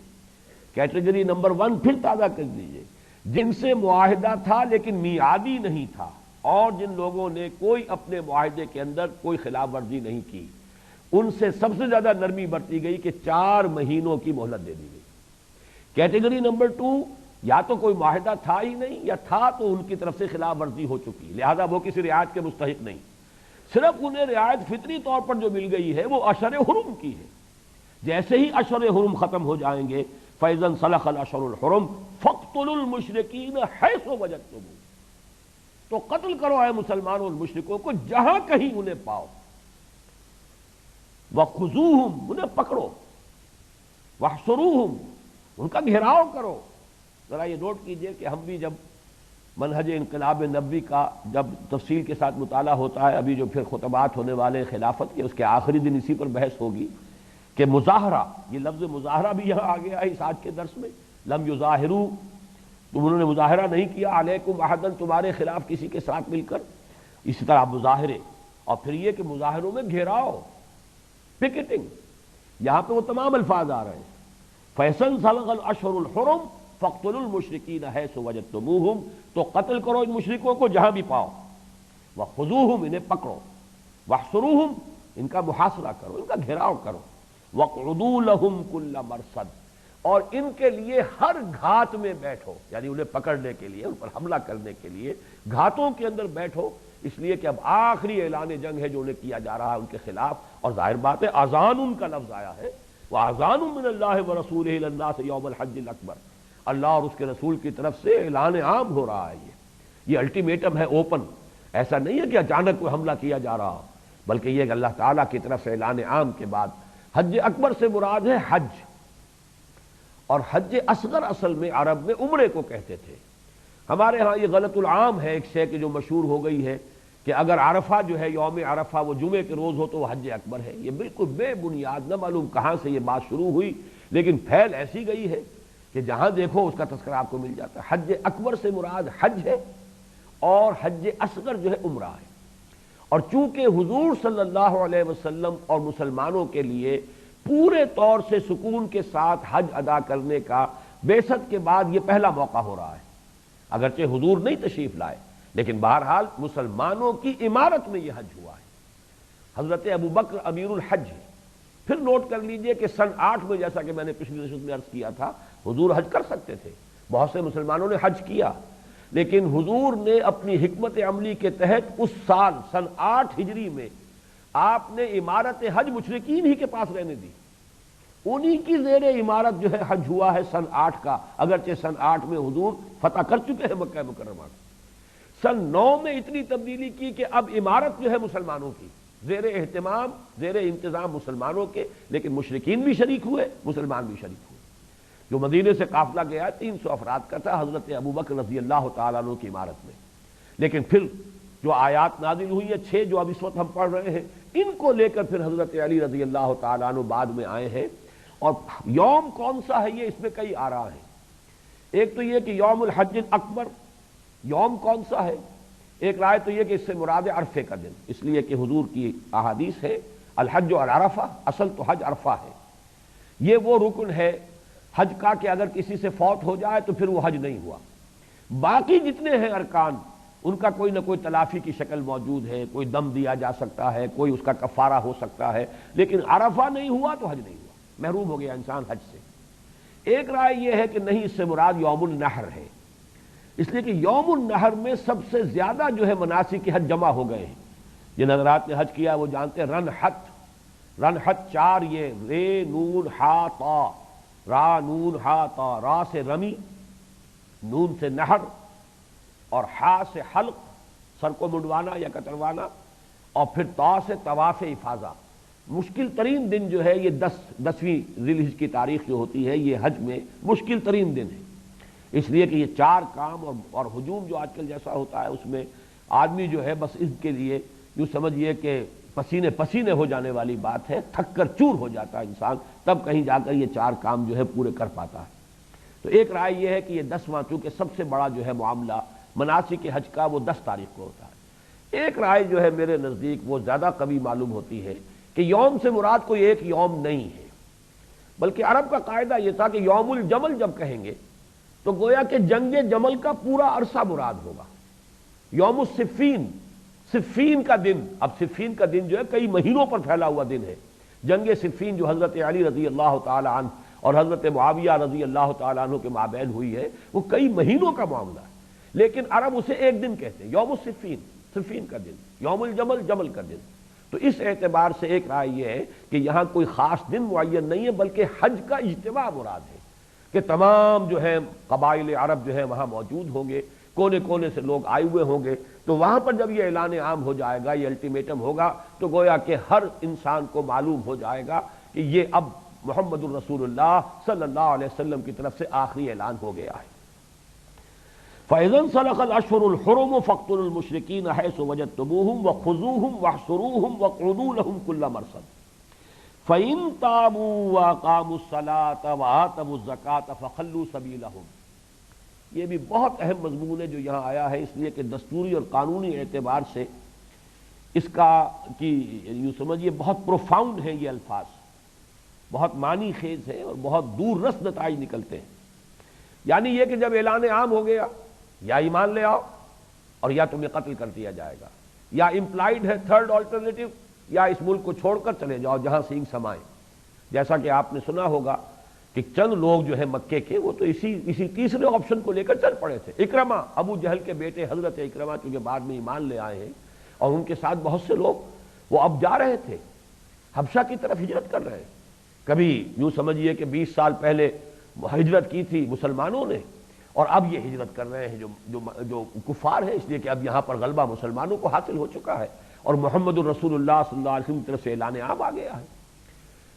کیٹیگری نمبر 1 پھر تازہ کر دیجئے، جن سے معاہدہ تھا لیکن میعادی نہیں تھا، اور جن لوگوں نے کوئی اپنے معاہدے کے اندر کوئی خلاف ورزی نہیں کی، ان سے سب سے زیادہ نرمی برتی گئی کہ 4 مہینوں کی مہلت دے دی گئی. کیٹیگری نمبر 2، یا تو کوئی معاہدہ تھا ہی نہیں، یا تھا تو ان کی طرف سے خلاف ورزی ہو چکی، لہذا وہ کسی رعایت کے مستحق نہیں. صرف انہیں رعایت فطری طور پر جو مل گئی ہے وہ اشہر حرم کی ہے. جیسے ہی اشہر حرم ختم ہو جائیں گے، فَإِذَا انْسَلَخَ الْأَشْهُرُ الْحُرُمُ فَاقْتُلُوا الْمُشْرِكِينَ حَيْثُ وَجَدتُّمُوهُمْ، تو قتل کرو اے مسلمانوں اور مشرکوں کو جہاں کہیں انہیں پاؤ. وَخُذُوهُمْ، انہیں پکڑو. وَاحْصُرُوهُمْ، ان کا گھیراؤ کرو. ذرا یہ نوٹ کیجئے کہ ہم بھی جب منہج انقلاب نبوی کا جب تفصیل کے ساتھ مطالعہ ہوتا ہے، ابھی جو پھر خطبات ہونے والے خلافت کے، اس کے آخری دن اسی پر بحث ہوگی کہ مظاہرہ، یہ لفظ مظاہرہ بھی یہاں آ گیا ہے اس آج کے درس میں. لم یظاہروا، تم انہوں نے مظاہرہ نہیں کیا، علیکم احدا، تمہارے خلاف کسی کے ساتھ مل کر. اسی طرح مظاہرے اور پھر یہ کہ مظاہروں میں گھیراؤ، پکٹنگ، یہاں پہ وہ تمام الفاظ آ رہے ہیں۔ فیصل سلغ الاشہر الحرم فاقتلوا المشرکین حیث وجدتموہم، تو قتل کرو ان مشرکوں کو جہاں بھی پاؤ، وخذوہم، انہیں پکڑو، واحصروہم، ان کا محاصرہ کرو، ان کا گھیراؤ کرو، وقعدوا لہم کل مرصد، اور ان کے لیے ہر گھات میں بیٹھو، یعنی انہیں پکڑنے کے لیے، ان پر حملہ کرنے کے لیے گھاتوں کے اندر بیٹھو، اس لیے کہ اب آخری اعلان جنگ ہے جو انہیں کیا جا رہا ہے ان کے خلاف، اور ظاہر بات ہے اذان ان کا لفظ آیا ہے، وَأَذَانٌ مِّنَ اللَّهِ وَرَسُولِهِ إِلَى النَّاسِ يَوْمَ الْحَجِّ الْأَكْبَرِ، اللہ اور اس کے رسول کی طرف سے اعلان عام ہو رہا ہے، یہ الٹیمیٹم ہے، اوپن، ایسا نہیں ہے کہ اچانک کوئی حملہ کیا جا رہا ہو، بلکہ یہ کہ اللہ تعالیٰ کی طرف سے اعلان عام کے بعد حج اکبر سے مراد ہے حج، اور حج اصغر اصل میں عرب میں عمرے کو کہتے تھے۔ ہمارے ہاں یہ غلط العام ہے، ایک شے کہ جو مشہور ہو گئی ہے کہ اگر عرفہ جو ہے، یوم عرفہ وہ جمعے کے روز ہو تو وہ حج اکبر ہے، یہ بالکل بے بنیاد، نہ معلوم کہاں سے یہ بات شروع ہوئی، لیکن پھیل ایسی گئی ہے کہ جہاں دیکھو اس کا تذکرہ آپ کو مل جاتا ہے۔ حج اکبر سے مراد حج ہے، اور حج اصغر جو ہے عمرہ ہے، اور چونکہ حضور صلی اللہ علیہ وسلم اور مسلمانوں کے لیے پورے طور سے سکون کے ساتھ حج ادا کرنے کا بعثت کے بعد یہ پہلا موقع ہو رہا ہے، اگرچہ حضور نہیں تشریف لائے لیکن بہرحال مسلمانوں کی عمارت میں یہ حج ہوا ہے۔ حضرت ابو بکر امیر الحج ہے۔ پھر نوٹ کر لیجئے کہ سن 8 میں، جیسا کہ میں نے پچھلی نشست میں عرض کیا تھا، حضور حج کر سکتے تھے، بہت سے مسلمانوں نے حج کیا، لیکن حضور نے اپنی حکمت عملی کے تحت اس سال سن 8 ہجری میں آپ نے عمارت حج مشرکین ہی کے پاس رہنے دی، انہی کی زیر عمارت جو ہے حج ہوا ہے سن 8 کا، اگرچہ سن 8 میں حضور فتح کر چکے ہیں مکہ مکرمہ کو۔ سن 9 میں اتنی تبدیلی کی کہ اب عمارت جو ہے مسلمانوں کی، زیر اہتمام، زیر انتظام مسلمانوں کے، لیکن مشرکین بھی شریک ہوئے، مسلمان بھی شریک ہوئے۔ جو مدینے سے قافلہ گیا 300 افراد کا تھا، حضرت ابوبکر رضی اللہ تعالیٰ عنہ کی عمارت میں، لیکن پھر جو آیات نازل ہوئی ہیں 6 جو اب اس وقت ہم پڑھ رہے ہیں، ان کو لے کر پھر حضرت علی رضی اللہ تعالیٰ عنہ بعد میں آئے ہیں، اور یوم کون سا ہے یہ اس میں کئی آراء ہیں۔ ایک تو یہ کہ یوم الحج اکبر یوم کون سا ہے، ایک رائے تو یہ کہ اس سے مراد عرفے کا دن، اس لیے کہ حضور کی احادیث ہے الحج عرفہ، اصل تو حج عرفہ ہے، یہ وہ رکن ہے حج کا کہ اگر کسی سے فوت ہو جائے تو پھر وہ حج نہیں ہوا۔ باقی جتنے ہیں ارکان ان کا کوئی نہ کوئی تلافی کی شکل موجود ہے، کوئی دم دیا جا سکتا ہے، کوئی اس کا کفارہ ہو سکتا ہے، لیکن عرفہ نہیں ہوا تو حج نہیں ہوا، محروم ہو گیا انسان حج سے۔ ایک رائے یہ ہے کہ نہیں، اس سے مراد یوم النحر ہے، اس لیے کہ یوم النحر میں سب سے زیادہ جو ہے مناسک حج جمع ہو گئے ہیں۔ جن حضرات نے حج کیا وہ جانتے ہیں، رنحت 4، یہ رے نون ہا تا، را نون ہا تا، را سے رمی، نون سے نحر، اور ہا سے حلق، سر کو منڈوانا یا کتروانا، اور پھر تا سے طواف افاضہ۔ مشکل ترین دن جو ہے یہ 10ویں ذی الحجہ کی تاریخ جو ہوتی ہے، یہ حج میں مشکل ترین دن ہے، اس لیے کہ یہ 4 کام اور ہجوم جو آج کل جیسا ہوتا ہے اس میں آدمی جو ہے بس اس کے لیے یوں سمجھیے کہ پسینے پسینے ہو جانے والی بات ہے، تھک کر چور ہو جاتا ہے انسان، تب کہیں جا کر یہ 4 کام جو ہے پورے کر پاتا ہے۔ تو ایک رائے یہ ہے کہ یہ 10واں، چونکہ سب سے بڑا جو ہے معاملہ مناسک حج کا وہ 10 تاریخ کو ہوتا ہے۔ ایک رائے جو ہے میرے نزدیک وہ زیادہ قوی معلوم ہوتی ہے کہ یوم سے مراد کوئی ایک یوم نہیں ہے، بلکہ عرب کا قاعدہ یہ تھا کہ یوم الجمل جب کہیں گے تو گویا کہ جنگ جمل کا پورا عرصہ مراد ہوگا۔ یوم الصفین، صفین کا دن، اب صفین کا دن جو ہے کئی مہینوں پر پھیلا ہوا دن ہے، جنگ صفین جو حضرت علی رضی اللہ تعالی عنہ اور حضرت معاویہ رضی اللہ تعالی عنہ کے مابین ہوئی ہے، وہ کئی مہینوں کا معاملہ ہے، لیکن عرب اسے ایک دن کہتے ہیں، یوم الصفین، صفین کا دن، یوم الجمل، جمل کا دن۔ تو اس اعتبار سے ایک رائے یہ ہے کہ یہاں کوئی خاص دن معین نہیں ہے، بلکہ حج کا اجتماع مراد ہے کہ تمام جو ہے قبائل عرب جو ہے وہاں موجود ہوں گے، کونے کونے سے لوگ آئے ہوئے ہوں گے، تو وہاں پر جب یہ اعلان عام ہو جائے گا، یہ الٹیمیٹم ہوگا، تو گویا کہ ہر انسان کو معلوم ہو جائے گا کہ یہ اب محمد الرسول اللہ صلی اللہ علیہ وسلم کی طرف سے آخری اعلان ہو گیا ہے۔ فَإِذَا انْسَلَخَ الْأَشْهُرُ الْحُرُمُ فَاقْتُلُوا الْمُشْرِكِينَ حَيْثُ وَجَدتُّمُوهُمْ وَخُذُوهُمْ وَاحْصُرُوهُمْ وَاقْعُدُوا لَهُمْ كُلَّ مَرْصَدٍ فَإِن تَابُوا وَأَقَامُوا الصَّلَاةَ وَآتَوُا الزَّكَاةَ فَخَلُّوا سَبِيلَهُمْ۔ یہ بھی بہت اہم مضمون ہے جو یہاں آیا ہے، اس لیے کہ دستوری اور قانونی اعتبار سے اس کا کہ یوں سمجھیے بہت پروفاؤنڈ ہے، یہ الفاظ بہت معنی خیز ہے اور بہت دور رس نتائج نکلتے ہیں۔ یعنی یہ کہ جب اعلان عام ہو گیا یا ایمان لے آؤ اور یا تمہیں قتل کر دیا جائے گا، یا امپلائڈ ہے تھرڈ آلٹرنیٹو، یا اس ملک کو چھوڑ کر چلے جاؤ جہاں سینگ سمائے۔ جیسا کہ آپ نے سنا ہوگا کہ چند لوگ جو ہے مکے کے وہ تو اسی تیسرے آپشن کو لے کر چل پڑے تھے۔ اکرمہ، ابو جہل کے بیٹے حضرت اکرمہ چونکہ بعد میں ایمان لے آئے ہیں، اور ان کے ساتھ بہت سے لوگ وہ اب جا رہے تھے حبشہ کی طرف، ہجرت کر رہے ہیں۔ کبھی یوں سمجھیے کہ 20 سال پہلے ہجرت کی تھی مسلمانوں نے، اور اب یہ ہجرت کر رہے ہیں جو کفار ہیں، اس لیے کہ اب یہاں پر غلبہ مسلمانوں کو حاصل ہو چکا ہے اور محمد الرسول اللہ صلی اللہ علیہ وسلم کی طرف سے اعلان عام آ گیا ہے۔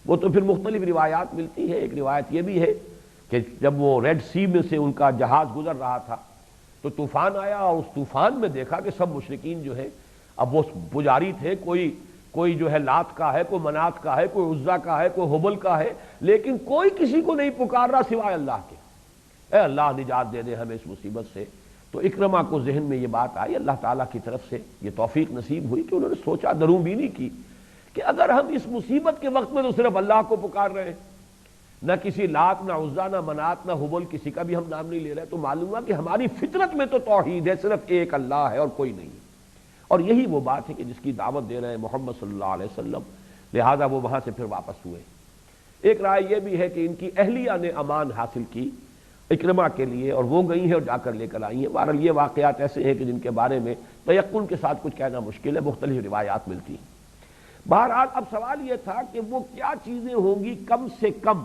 وہ تو پھر مختلف روایات ملتی ہے۔ ایک روایت یہ بھی ہے کہ جب وہ ریڈ سی میں سے ان کا جہاز گزر رہا تھا تو طوفان آیا، اور اس طوفان میں دیکھا کہ سب مشرکین جو ہے، اب وہ پجاری تھے، کوئی جو ہے لات کا ہے، کوئی منات کا ہے، کوئی عزا کا ہے، کوئی حبل کا ہے، لیکن کوئی کسی کو نہیں پکار رہا سوائے اللہ کے، اے اللہ نجات دے دے ہمیں اس مصیبت سے۔ تو اکرمہ کو ذہن میں یہ بات آئی، اللہ تعالیٰ کی طرف سے یہ توفیق نصیب ہوئی کہ انہوں نے سوچا، دروں بینی کی کہ اگر ہم اس مصیبت کے وقت میں تو صرف اللہ کو پکار رہے ہیں، نہ کسی لات، نہ عزا، نہ منات، نہ حبل، کسی کا بھی ہم نام نہیں لے رہے، تو معلوم ہوا کہ ہماری فطرت میں تو توحید ہے، صرف ایک اللہ ہے اور کوئی نہیں ہے۔ اور یہی وہ بات ہے کہ جس کی دعوت دے رہے ہیں محمد صلی اللہ علیہ وسلم، لہذا وہ وہاں سے پھر واپس ہوئے۔ ایک رائے یہ بھی ہے کہ ان کی اہلیہ نے امان حاصل کی اکرمہ کے لیے، اور وہ گئی ہیں اور جا کر لے کر آئی ہیں۔ بہرحال یہ واقعات ایسے ہیں کہ جن کے بارے میں تیقن کے ساتھ کچھ کہنا مشکل ہے، مختلف روایات ملتی ہیں۔ بہرحال اب سوال یہ تھا کہ وہ کیا چیزیں ہوں گی کم سے کم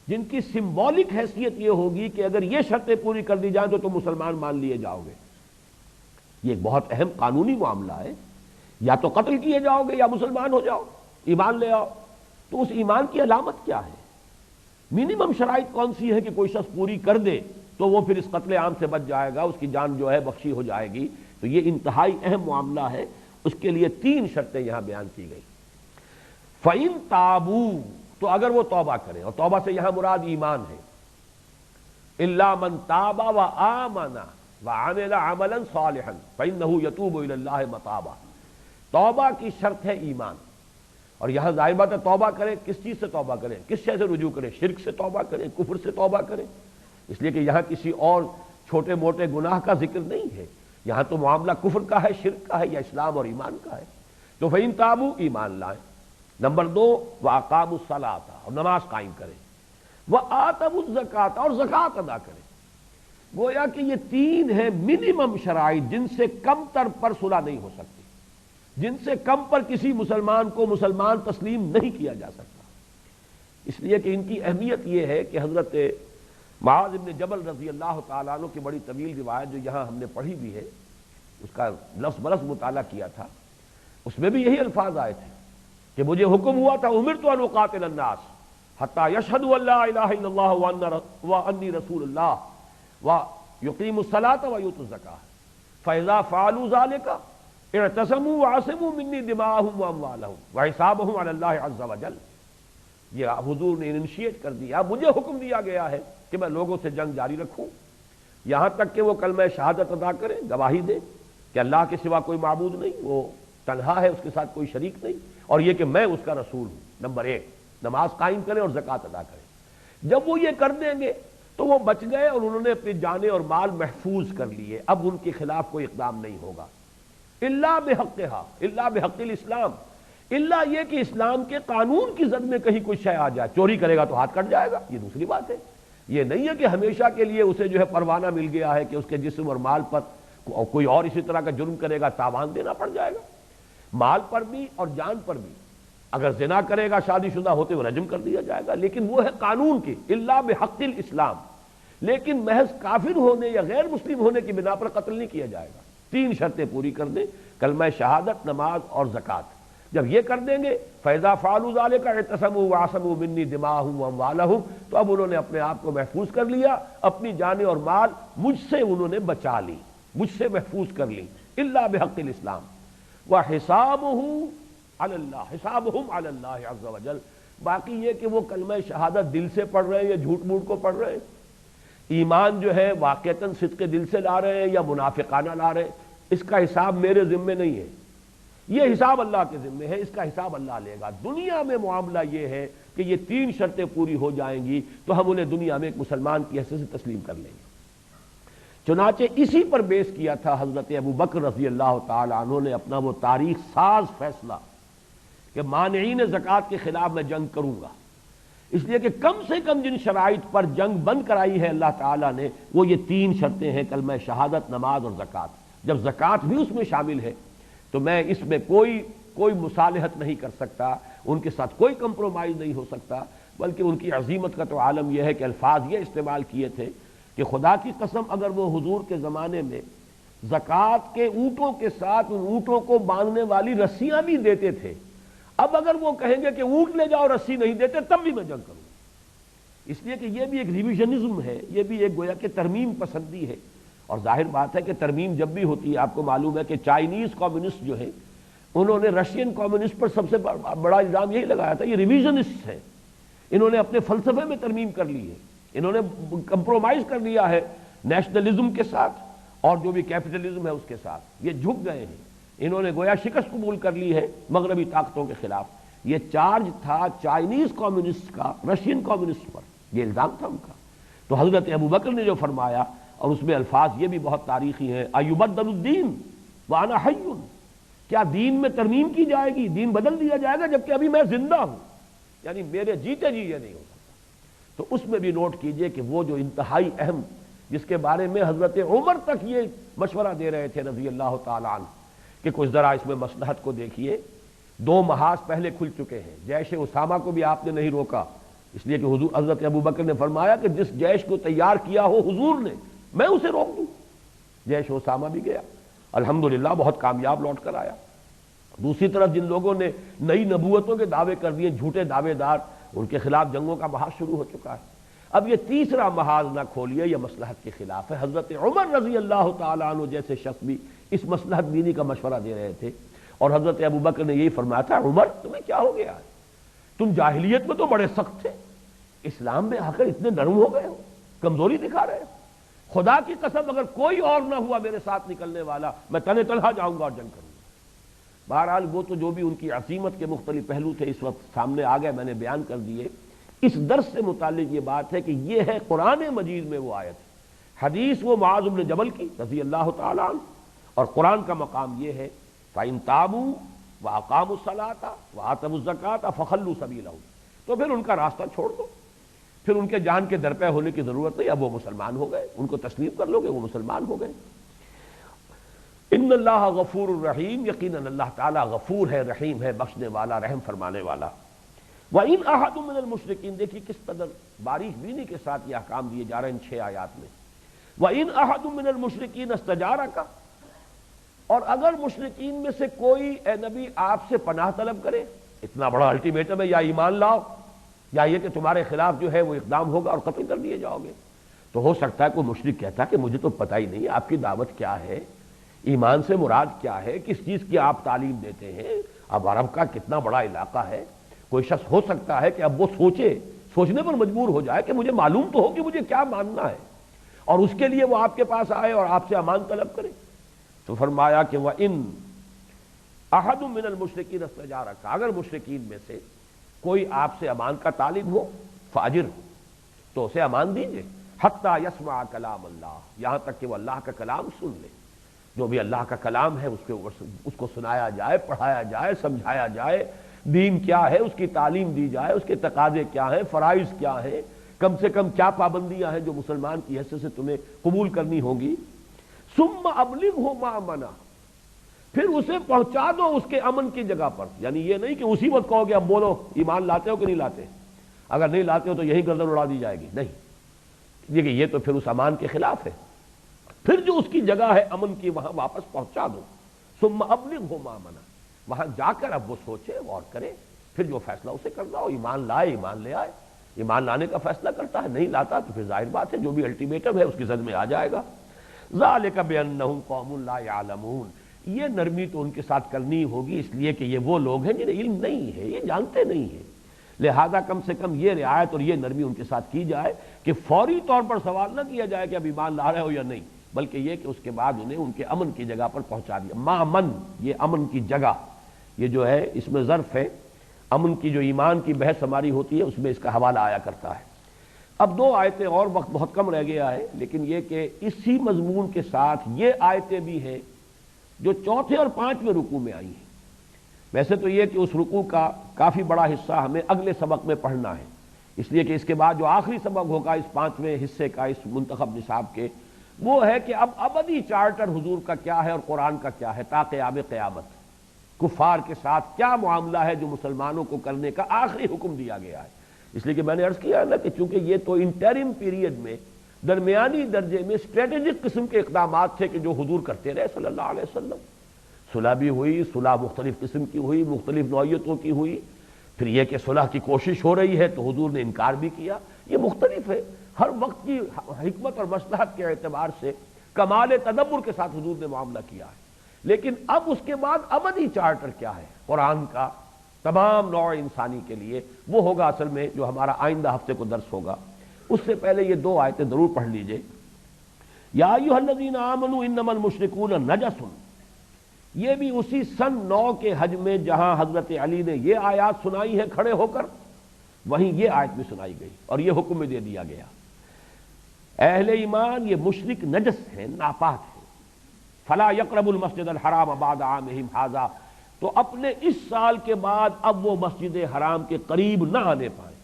جن کی سمبولک حیثیت یہ ہوگی کہ اگر یہ شرطیں پوری کر دی جائیں تو تم مسلمان مان لیے جاؤ گے۔ یہ ایک بہت اہم قانونی معاملہ ہے، یا تو قتل کیے جاؤ گے یا مسلمان ہو جاؤ، ایمان لے آؤ۔ تو اس ایمان کی علامت کیا ہے؟ منیمم شرائط کون سی ہے کہ کوئی شخص پوری کر دے تو وہ پھر اس قتل عام سے بچ جائے گا، اس کی جان جو ہے بخشی ہو جائے گی؟ تو یہ انتہائی اہم معاملہ ہے، اس کے لیے 3 شرطیں یہاں بیان کی گئی۔ فَإِن تَابُوا، تو اگر وہ توبہ کریں، اور توبہ سے یہاں مراد ایمان ہے، إِلَّا مَن تَابَ وَآمَنَ وَعَمِلَ عَمَلًا صَالِحًا فَإِنَّهُ يَتُوبُ إِلَى اللَّهِ مَتَابًا۔ توبہ کی شرط ہے ایمان، اور یہاں ظاہر بات ہے توبہ کریں، کس چیز سے توبہ کریں، کس شے سے رجوع کریں؟ شرک سے توبہ کریں، کفر سے توبہ کریں، اس لیے کہ یہاں کسی اور چھوٹے موٹے گناہ کا ذکر نہیں ہے، یہاں تو معاملہ کفر کا ہے، شرک کا ہے، یا اسلام اور ایمان کا ہے۔ تو فَإِن تَابُوا، ایمان لائیں۔ نمبر 2، وَأَقَامُوا الصَّلَاةَ، اور نماز قائم کریں، وَآتَوُا الزَّکَاةَ، اور زکوٰۃ ادا کریں۔ گویا کہ یہ 3 ہیں منیمم شرائط جن سے کم تر پر صلح نہیں ہو سکتی، جن سے کم پر کسی مسلمان کو مسلمان تسلیم نہیں کیا جا سکتا۔ اس لیے کہ ان کی اہمیت یہ ہے کہ حضرت معاذ بن جبل رضی اللہ تعالیٰ عنہ کی بڑی طویل روایت جو یہاں ہم نے پڑھی بھی ہے، اس کا لفظ برس مطالعہ کیا تھا، اس میں بھی یہی الفاظ آئے تھے کہ مجھے حکم ہوا تھا، امرت ان اقاتل الناس حتی یشہدوا ان لا الہ الا اللہ وانی رسول اللہ ویقیموا الصلاۃ ویؤتوا الزکاۃ فاذا فعلوا ذلک اعتصموا وعصموا منی دماءہم واموالہم وحسابہم علی اللہ عز وجل۔ یہ حضور نے انیشیٹ کر دیا، مجھے حکم دیا گیا ہے کہ میں لوگوں سے جنگ جاری رکھوں یہاں تک کہ وہ کلمہ شہادت ادا کریں، گواہی دیں کہ اللہ کے سوا کوئی معبود نہیں، وہ تنہا ہے، اس کے ساتھ کوئی شریک نہیں، اور یہ کہ میں اس کا رسول ہوں۔ نمبر 1، نماز قائم کریں اور زکوٰۃ ادا کریں۔ جب وہ یہ کر دیں گے تو وہ بچ گئے اور انہوں نے اپنی جانیں اور مال محفوظ کر لیے، اب ان کے خلاف کوئی اقدام نہیں ہوگا۔ الا بحقھا، الا بحق الاسلام، الا یہ کہ اسلام کے قانون کی زد میں کہیں کوئی شے آ جائے، چوری کرے گا تو ہاتھ کٹ جائے گا، یہ دوسری بات ہے۔ یہ نہیں ہے کہ ہمیشہ کے لیے اسے جو ہے پروانہ مل گیا ہے کہ اس کے جسم اور مال پر کوئی اور اسی طرح کا جرم کرے گا تاوان دینا پڑ جائے گا، مال پر بھی اور جان پر بھی۔ اگر زنا کرے گا شادی شدہ ہوتے ہوئے رجم کر دیا جائے گا، لیکن وہ ہے قانون کی الا بحق الاسلام، لیکن محض کافر ہونے یا غیر مسلم ہونے کی بنا پر قتل نہیں کیا جائے گا۔ 3 شرطیں پوری کر دیں، کلمہ شہادت، نماز اور زکوٰۃ۔ جب یہ کر دیں گے فَإِذَا فَعَلُوا ذَلِكَ اعْتَصَمُوا وَعَصَمُوا مِنِّي دِمَاءَهُمْ وَأَمْوَالَهُمْ، تو اب انہوں نے اپنے آپ کو محفوظ کر لیا، اپنی جانیں اور مال مجھ سے انہوں نے بچا لی، مجھ سے محفوظ کر لی۔ الا بحق الاسلام وحسابه علی اللہ، حسابهم علی اللہ عز وجل۔ باقی یہ کہ وہ کلمہ شہادت دل سے پڑھ رہے ہیں یا جھوٹ موٹ کو پڑھ رہے ہیں، ایمان جو ہے واقعتاً صدق دل سے لا رہے ہیں یا منافقانہ لا رہے ہیں، اس کا حساب میرے ذمے نہیں ہے۔ یہ حساب اللہ کے ذمے ہے، اس کا حساب اللہ لے گا۔ دنیا میں معاملہ یہ ہے کہ یہ 3 شرطیں پوری ہو جائیں گی تو ہم انہیں دنیا میں ایک مسلمان کی حیثیت سے تسلیم کر لیں گے۔ چنانچہ اسی پر بیس کیا تھا حضرت ابو بکر رضی اللہ تعالی عنہ نے اپنا وہ تاریخ ساز فیصلہ کہ مانعین زکوٰۃ کے خلاف میں جنگ کروں گا، اس لیے کہ کم سے کم جن شرائط پر جنگ بند کرائی ہے اللہ تعالیٰ نے وہ یہ 3 شرطیں ہیں، کلمہ شہادت، نماز اور زکوٰۃ۔ جب زکوٰۃ بھی اس میں شامل ہے تو میں اس میں کوئی مصالحت نہیں کر سکتا، ان کے ساتھ کوئی کمپرومائز نہیں ہو سکتا، بلکہ ان کی عظیمت کا تو عالم یہ ہے کہ الفاظ یہ استعمال کیے تھے کہ خدا کی قسم اگر وہ حضور کے زمانے میں زکوٰۃ کے اونٹوں کے ساتھ ان اونٹوں کو باندھنے والی رسیاں بھی دیتے تھے، اب اگر وہ کہیں گے کہ اونٹ لے جاؤ رسی نہیں دیتے تب بھی میں جنگ کروں گا۔ اس لیے کہ یہ بھی ایک ریویژنزم ہے، یہ بھی ایک گویا کہ ترمیم پسندی ہے، اور ظاہر بات ہے کہ ترمیم جب بھی ہوتی ہے، آپ کو معلوم ہے کہ چائنیز کمیونسٹ جو ہیں انہوں نے رشین کمیونسٹ پر سب سے بڑا الزام یہی لگایا تھا، یہ ریویژنسٹ ہیں، انہوں نے اپنے فلسفے میں ترمیم کر لی ہے، انہوں نے کمپرومائز کر لیا ہے نیشنلزم کے ساتھ اور جو بھی کیپٹلزم ہے اس کے ساتھ، یہ جھک گئے ہیں، انہوں نے گویا شکست قبول کر لی ہے مغربی طاقتوں کے خلاف۔ یہ چارج تھا چائنیز کمیونسٹ کا رشین کمیونسٹ پر، یہ الزام تھا ان کا۔ تو حضرت ابو بکر نے جو فرمایا، اور اس میں الفاظ یہ بھی بہت تاریخی ہیں، ایبدل الدین وانا حی، کیا دین میں ترمیم کی جائے گی، دین بدل دیا جائے گا جبکہ ابھی میں زندہ ہوں، یعنی میرے جیتے جی یہ نہیں ہو سکتا۔ تو اس میں بھی نوٹ کیجئے کہ وہ جو انتہائی اہم، جس کے بارے میں حضرت عمر تک یہ مشورہ دے رہے تھے رضی اللہ تعالی عنہ کہ کچھ ذرا اس میں مصلحت کو دیکھیے، 2 محاذ پہلے کھل چکے ہیں، جیش اسامہ کو بھی آپ نے نہیں روکا، اس لیے کہ حضرت ابو بکر نے فرمایا کہ جس جیش کو تیار کیا ہو حضور نے میں اسے روک دوں۔ جیش اسامہ بھی گیا، الحمدللہ بہت کامیاب لوٹ کر آیا۔ دوسری طرف جن لوگوں نے نئی نبوتوں کے دعوے کر دیے، جھوٹے دعوے دار، ان کے خلاف جنگوں کا محاذ شروع ہو چکا ہے۔ اب یہ تیسرا محاذ نہ کھولیے، یہ مصلحت کے خلاف ہے۔ حضرت عمر رضی اللہ تعالیٰ عنہ جیسے شخص بھی اس مصلحت بینی کا مشورہ دے رہے تھے، اور حضرت ابو بکر نے یہی فرمایا تھا، عمر تمہیں کیا ہو گیا ہے، تم جاہلیت میں تو بڑے سخت تھے، اسلام میں آ کر اتنے نرم ہو گئے ہو، کمزوری دکھا رہے ہو، خدا کی قسم اگر کوئی اور نہ ہوا میرے ساتھ نکلنے والا میں تنہ تنہا جاؤں گا اور جنگ کروں گا۔ بہرحال وہ تو جو بھی ان کی عظیمت کے مختلف پہلو تھے اس وقت سامنے آ گئے، میں نے بیان کر دیے۔ اس درس سے متعلق یہ بات ہے کہ یہ ہے قرآن مجید میں وہ آیت، حدیث وہ معاذ بن جبل کی رضی اللہ تعالی عنہ، اور قرآن کا مقام یہ ہے فَإِن تَابُوا وَأَقَامُوا الصَّلَاةَ وَآتَوُا الزَّكَاةَ فَخَلُّوا سَبِيلَهُمْ، تو پھر ان کا راستہ چھوڑ دو، پھر ان کے جان کے درپے ہونے کی ضرورت نہیں، اب وہ مسلمان ہو گئے، ان کو تسلیم کر لو گے، وہ مسلمان ہو گئے۔ ان اللہ غفور الرحیم، یقیناً اللہ تعالیٰ غفور ہے، رحیم ہے، بخشنے والا، رحم فرمانے والا۔ وَإِنْ أَحَدٌ مِّنَ الْمُشْرِكِينَ، دیکھیے کس قدر باریک بینی کے ساتھ یہ احکام دیے جا رہے ہیں ان 6 آیات میں۔ وَإِنْ أَحَدٌ مِّنَ الْمُشْرِكِينَ اسْتَجَارَكَ، اور اگر مشرکین میں سے کوئی اے نبی آپ سے پناہ طلب کرے، اتنا بڑا الٹیمیٹم ہے، یا ایمان لاؤ یا یہ کہ تمہارے خلاف جو ہے وہ اقدام ہوگا اور قتل کر دیے جاؤ گے، تو ہو سکتا ہے کوئی مشرک کہتا ہے کہ مجھے تو پتہ ہی نہیں آپ کی دعوت کیا ہے، ایمان سے مراد کیا ہے، کس چیز کی آپ تعلیم دیتے ہیں، اب عرب کا کتنا بڑا علاقہ ہے، کوئی شخص ہو سکتا ہے کہ اب وہ سوچنے پر مجبور ہو جائے کہ مجھے معلوم تو ہو کہ مجھے کیا ماننا ہے، اور اس کے لیے وہ آپ کے پاس آئے اور آپ سے امان طلب کرے۔ تو فرمایا کہ وَإِنْ أَحَدٌ مِّنَ الْمُشْرِكِينَ اسْتَجَارَكَ، اگر مشرکین میں سے کوئی آپ سے امان کا طالب ہو فَأَجِرْهُ، تو اسے امان دیجئے، حَتَّى يَسْمَعَ كَلَامَ اللَّهِ، یہاں تک کہ وہ اللہ کا کلام سن لے، جو بھی اللہ کا کلام ہے اس کو سنایا جائے، پڑھایا جائے، سمجھایا جائے، دین کیا ہے اس کی تعلیم دی جائے، اس کے تقاضے کیا ہیں، فرائض کیا ہیں، کم سے کم کیا پابندیاں ہیں جو مسلمان کی حیثیت سے تمہیں قبول کرنی ہوں گی۔ ثم ابلغه مأمنا، پھر اسے پہنچا دو اس کے امن کی جگہ پر، یعنی یہ نہیں کہ اسی وقت کہو گے اب بولو ایمان لاتے ہو کہ نہیں لاتے، اگر نہیں لاتے ہو تو یہی گردن اڑا دی جائے گی، نہیں، یہ تو پھر اس امان کے خلاف ہے، پھر جو اس کی جگہ ہے امن کی وہاں واپس پہنچا دو۔ ثم ابلغه مأمنا، وہاں جا کر اب وہ سوچے غور کرے، پھر جو فیصلہ اسے کرنا ہو، ایمان لائے ایمان لے آئے، ایمان لانے کا فیصلہ کرتا ہے، نہیں لاتا تو پھر ظاہر بات ہے جو بھی الٹیمیٹم ہے اس کی زد میں آ جائے گا۔ ذالک بانہم قوم لا یعلمون، یہ نرمی تو ان کے ساتھ کرنی ہوگی، اس لیے کہ یہ وہ لوگ ہیں جنہیں علم نہیں ہے، یہ جانتے نہیں ہیں، لہذا کم سے کم یہ رعایت اور یہ نرمی ان کے ساتھ کی جائے کہ فوری طور پر سوال نہ کیا جائے کہ اب ایمان لا رہے ہو یا نہیں، بلکہ یہ کہ اس کے بعد انہیں ان کے امن کی جگہ پر پہنچا دیا۔ مامن، یہ امن کی جگہ، یہ جو ہے اس میں ظرف ہے، امن کی جو ایمان کی بحث ہماری ہوتی ہے اس میں اس کا حوالہ آیا کرتا ہے۔ اب دو آیتیں اور، وقت بہت کم رہ گیا ہے، لیکن یہ کہ اسی مضمون کے ساتھ یہ آیتیں بھی ہیں جو چوتھے اور پانچویں رکوع میں آئی ہیں۔ ویسے تو یہ کہ اس رکوع کا کافی بڑا حصہ ہمیں اگلے سبق میں پڑھنا ہے، اس لیے کہ اس کے بعد جو آخری سبق ہوگا اس پانچویں حصے کا، اس منتخب نصاب کے، وہ ہے کہ اب ابدی چارٹر حضور کا کیا ہے اور قرآن کا کیا ہے تا قیام قیامت، کفار کے ساتھ کیا معاملہ ہے جو مسلمانوں کو کرنے کا آخری حکم دیا گیا ہے۔ اس لیے کہ میں نے عرض کیا نا کہ چونکہ یہ تو انٹرم پیریڈ میں درمیانی درجے میں اسٹریٹجک قسم کے اقدامات تھے کہ جو حضور کرتے رہے صلی اللہ علیہ وسلم، صلح بھی ہوئی، صلح مختلف قسم کی ہوئی، مختلف نوعیتوں کی ہوئی، پھر یہ کہ صلح کی کوشش ہو رہی ہے تو حضور نے انکار بھی کیا، یہ مختلف ہے، ہر وقت کی حکمت اور مصلحت کے اعتبار سے کمال تدبر کے ساتھ حضور نے معاملہ کیا ہے۔ لیکن اب اس کے بعد ابدی چارٹر کیا ہے قرآن کا تمام نوع انسانی کے لیے، وہ ہوگا اصل میں جو ہمارا آئندہ ہفتے کو درس ہوگا۔ اس سے پہلے یہ دو آیتیں ضرور پڑھ لیجئے۔ یا ایھا الذین آمنوا انما المشرکون نجس، یہ بھی اسی سن 9 کے حج میں جہاں حضرت علی نے یہ آیات سنائی ہے کھڑے ہو کر، وہیں یہ آیت بھی سنائی گئی اور یہ حکم بھی دے دیا گیا، اہل ایمان یہ مشرک نجس ہیں، ناپاک ہیں، فلا یقربوا المسجد الحرام بعد عامہم ھذا، تو اپنے اس سال کے بعد اب وہ مسجد حرام کے قریب نہ آنے پائیں۔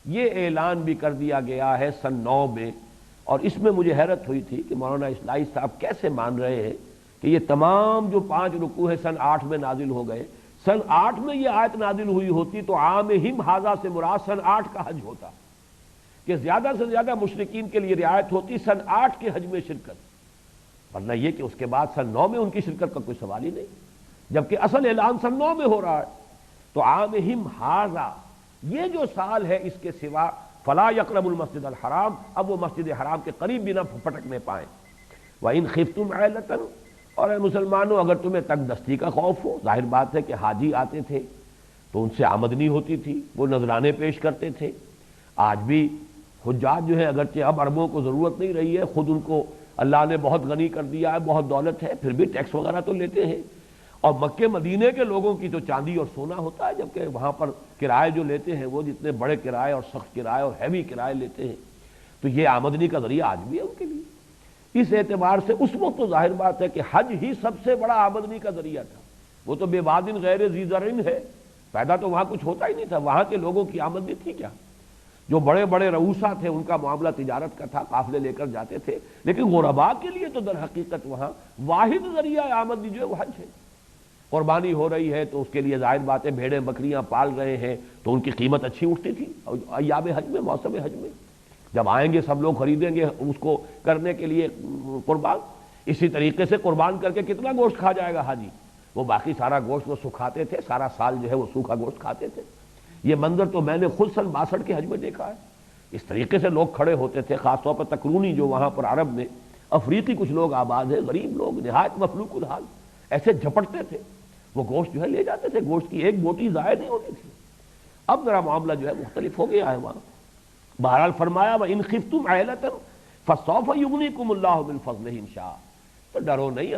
یہ اعلان بھی کر دیا گیا ہے سن 9 میں، اور اس میں مجھے حیرت ہوئی تھی کہ مولانا اصلاحی صاحب کیسے مان رہے ہیں کہ یہ تمام جو 5 رکوع ہیں سن 8 میں نازل ہو گئے۔ سن 8 میں یہ آیت نازل ہوئی ہوتی تو عامہم ھذا سے مراد سن 8 کا حج ہوتا، کہ زیادہ سے زیادہ مشرکین کے لیے رعایت ہوتی سن 8 کے حج میں شرکت، ورنہ یہ کہ اس کے بعد سن 9 میں ان کی شرکت کا کوئی سوال ہی نہیں، جبکہ اصل اعلان سن 9 میں ہو رہا ہے۔ تو عامہم ھذا یہ جو سال ہے، اس کے سوا فلا یقربوا المسجد الحرام، اب وہ مسجد حرام کے قریب بھی نہ پھٹکنے پائیں۔ وَإِنْ خِفْتُمْ عَيْلَةً، اور اے مسلمانوں اگر تمہیں تنگ دستی کا خوف ہو، ظاہر بات ہے کہ حاجی آتے تھے تو ان سے آمدنی ہوتی تھی، وہ نذرانے پیش کرتے تھے۔ آج بھی حجاج جو ہے اگرچہ اب عربوں کو ضرورت نہیں رہی ہے، خود ان کو اللہ نے بہت غنی کر دیا ہے، بہت دولت ہے، پھر بھی ٹیکس وغیرہ تو لیتے ہیں، اور مکے مدینے کے لوگوں کی تو چاندی اور سونا ہوتا ہے، جبکہ وہاں پر کرائے جو لیتے ہیں وہ جتنے بڑے کرائے اور سخت کرائے اور ہیوی کرائے لیتے ہیں، تو یہ آمدنی کا ذریعہ آج بھی ہے ان کے لیے۔ اس اعتبار سے اس وقت تو ظاہر بات ہے کہ حج ہی سب سے بڑا آمدنی کا ذریعہ تھا، وہ تو بے وادن غیر ذی زرع ہے، پیدا تو وہاں کچھ ہوتا ہی نہیں تھا، وہاں کے لوگوں کی آمدنی تھی کیا؟ جو بڑے بڑے رؤوسا تھے ان کا معاملہ تجارت کا تھا، قافلے لے کر جاتے تھے، لیکن غرباء کے لیے تو در حقیقت وہاں واحد ذریعہ آمدنی جو ہے وہ حج ہے۔ قربانی ہو رہی ہے تو اس کے لیے ظاہر باتیں بھیڑیں بکریاں پال رہے ہیں تو ان کی قیمت اچھی اٹھتی تھی ایام حج میں، موسم حج میں، جب آئیں گے سب لوگ خریدیں گے اس کو کرنے کے لیے قربان۔ اسی طریقے سے قربان کر کے کتنا گوشت کھا جائے گا حاجی، وہ باقی سارا گوشت وہ سکھاتے تھے، سارا سال جو ہے وہ سوکھا گوشت کھاتے تھے۔ یہ منظر تو میں نے خود سن 62 کے حج میں دیکھا ہے، اس طریقے سے لوگ کھڑے ہوتے تھے، خاص طور پر تکرونی جو وہاں پر عرب میں افریقی کچھ لوگ آباد ہیں، غریب لوگ نہایت مفلوق الحال، ایسے جھپٹتے تھے، وہ گوشت جو ہے لے جاتے تھے، گوشت کی ایک بوٹی ضائع نہیں ہوتی تھی۔ اب ذرا معاملہ جو ہے مختلف ہو گیا ہے وہاں۔ بہرحال فرمایا وَإِنْ خِفْتُمْ عَيْلَةً فَسَوْفَ يُغْنِيكُمُ اللَّهُ مِنْ فَضْلِهِ إِنْ شَاءَ، تو ڈرو نہیں،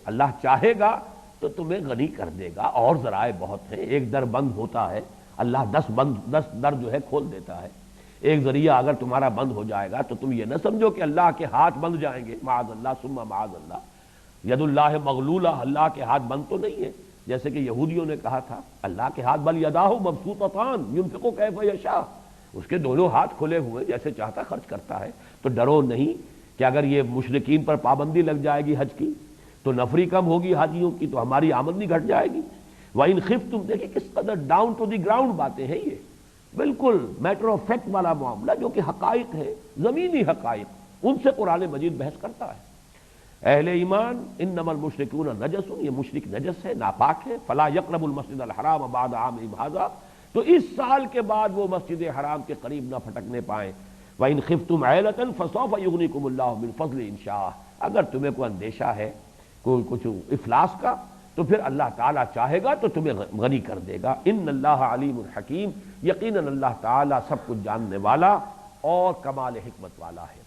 اللہ چاہے گا تو تمہیں غنی کر دے گا، اور ذرائع بہت ہیں، ایک در بند ہوتا ہے اللہ 10 در جو ہے کھول دیتا ہے، ایک ذریعہ اگر تمہارا بند ہو جائے گا تو تم یہ نہ سمجھو کہ اللہ کے ہاتھ بند جائیں گے، معاذ اللہ ثم معاذ اللہ، ید اللہ مغلولہ، اللہ کے ہاتھ بند تو نہیں ہے، جیسے کہ یہودیوں نے کہا تھا اللہ کے ہاتھ بل یداہ مبسوطتان ینفق کیف یشاء، اس کے دونوں ہاتھ کھلے ہوئے، جیسے چاہتا خرچ کرتا ہے۔ تو ڈرو نہیں کہ اگر یہ مشرکین پر پابندی لگ جائے گی حج کی تو نفری کم ہوگی حاجیوں کی، تو ہماری آمدنی گھٹ جائے گی۔ وَإِنْ خِفْتُمْ، دیکھیں کس قدر ڈاؤن ٹو دی گراؤنڈ باتیں ہیں، یہ بالکل میٹر آف فیکٹ والا معاملہ جو کہ حقائق ہے، زمینی حقائق، ان سے قرآن مجید بحث کرتا ہے۔ اہل ایمان انما المشرکون نجس، یہ مشرک نجس ہے، ناپاک ہے، فلا یقربوا المسجد الحرام بعد عامہم ھذا، تو اس سال کے بعد وہ مسجد حرام کے قریب نہ پھٹکنے پائیں۔ وَإِنْ خِفْتُمْ عَيْلَةً فَسَوْفَ يُغْنِيكُمُ اللَّهُ مِنْ فَضْلِهِ إِنْ شَاءَ، اگر تمہیں کوئی اندیشہ ہے کوئی کچھ افلاس کا تو پھر اللہ تعالیٰ چاہے گا تو تمہیں غنی کر دے گا۔ ان اللہ علیم الحکیم، یقیناً اللہ تعالیٰ سب کچھ جاننے والا اور کمال حکمت والا ہے۔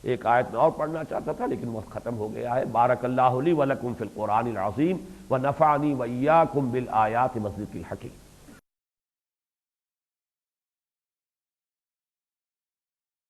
ایک آیت میں اور پڑھنا چاہتا تھا لیکن وقت ختم ہو گیا ہے۔ بارک اللہ لی ولکم فی القرآن العظیم ونفعنی وإیاکم بالآیات والذکر الحکیم۔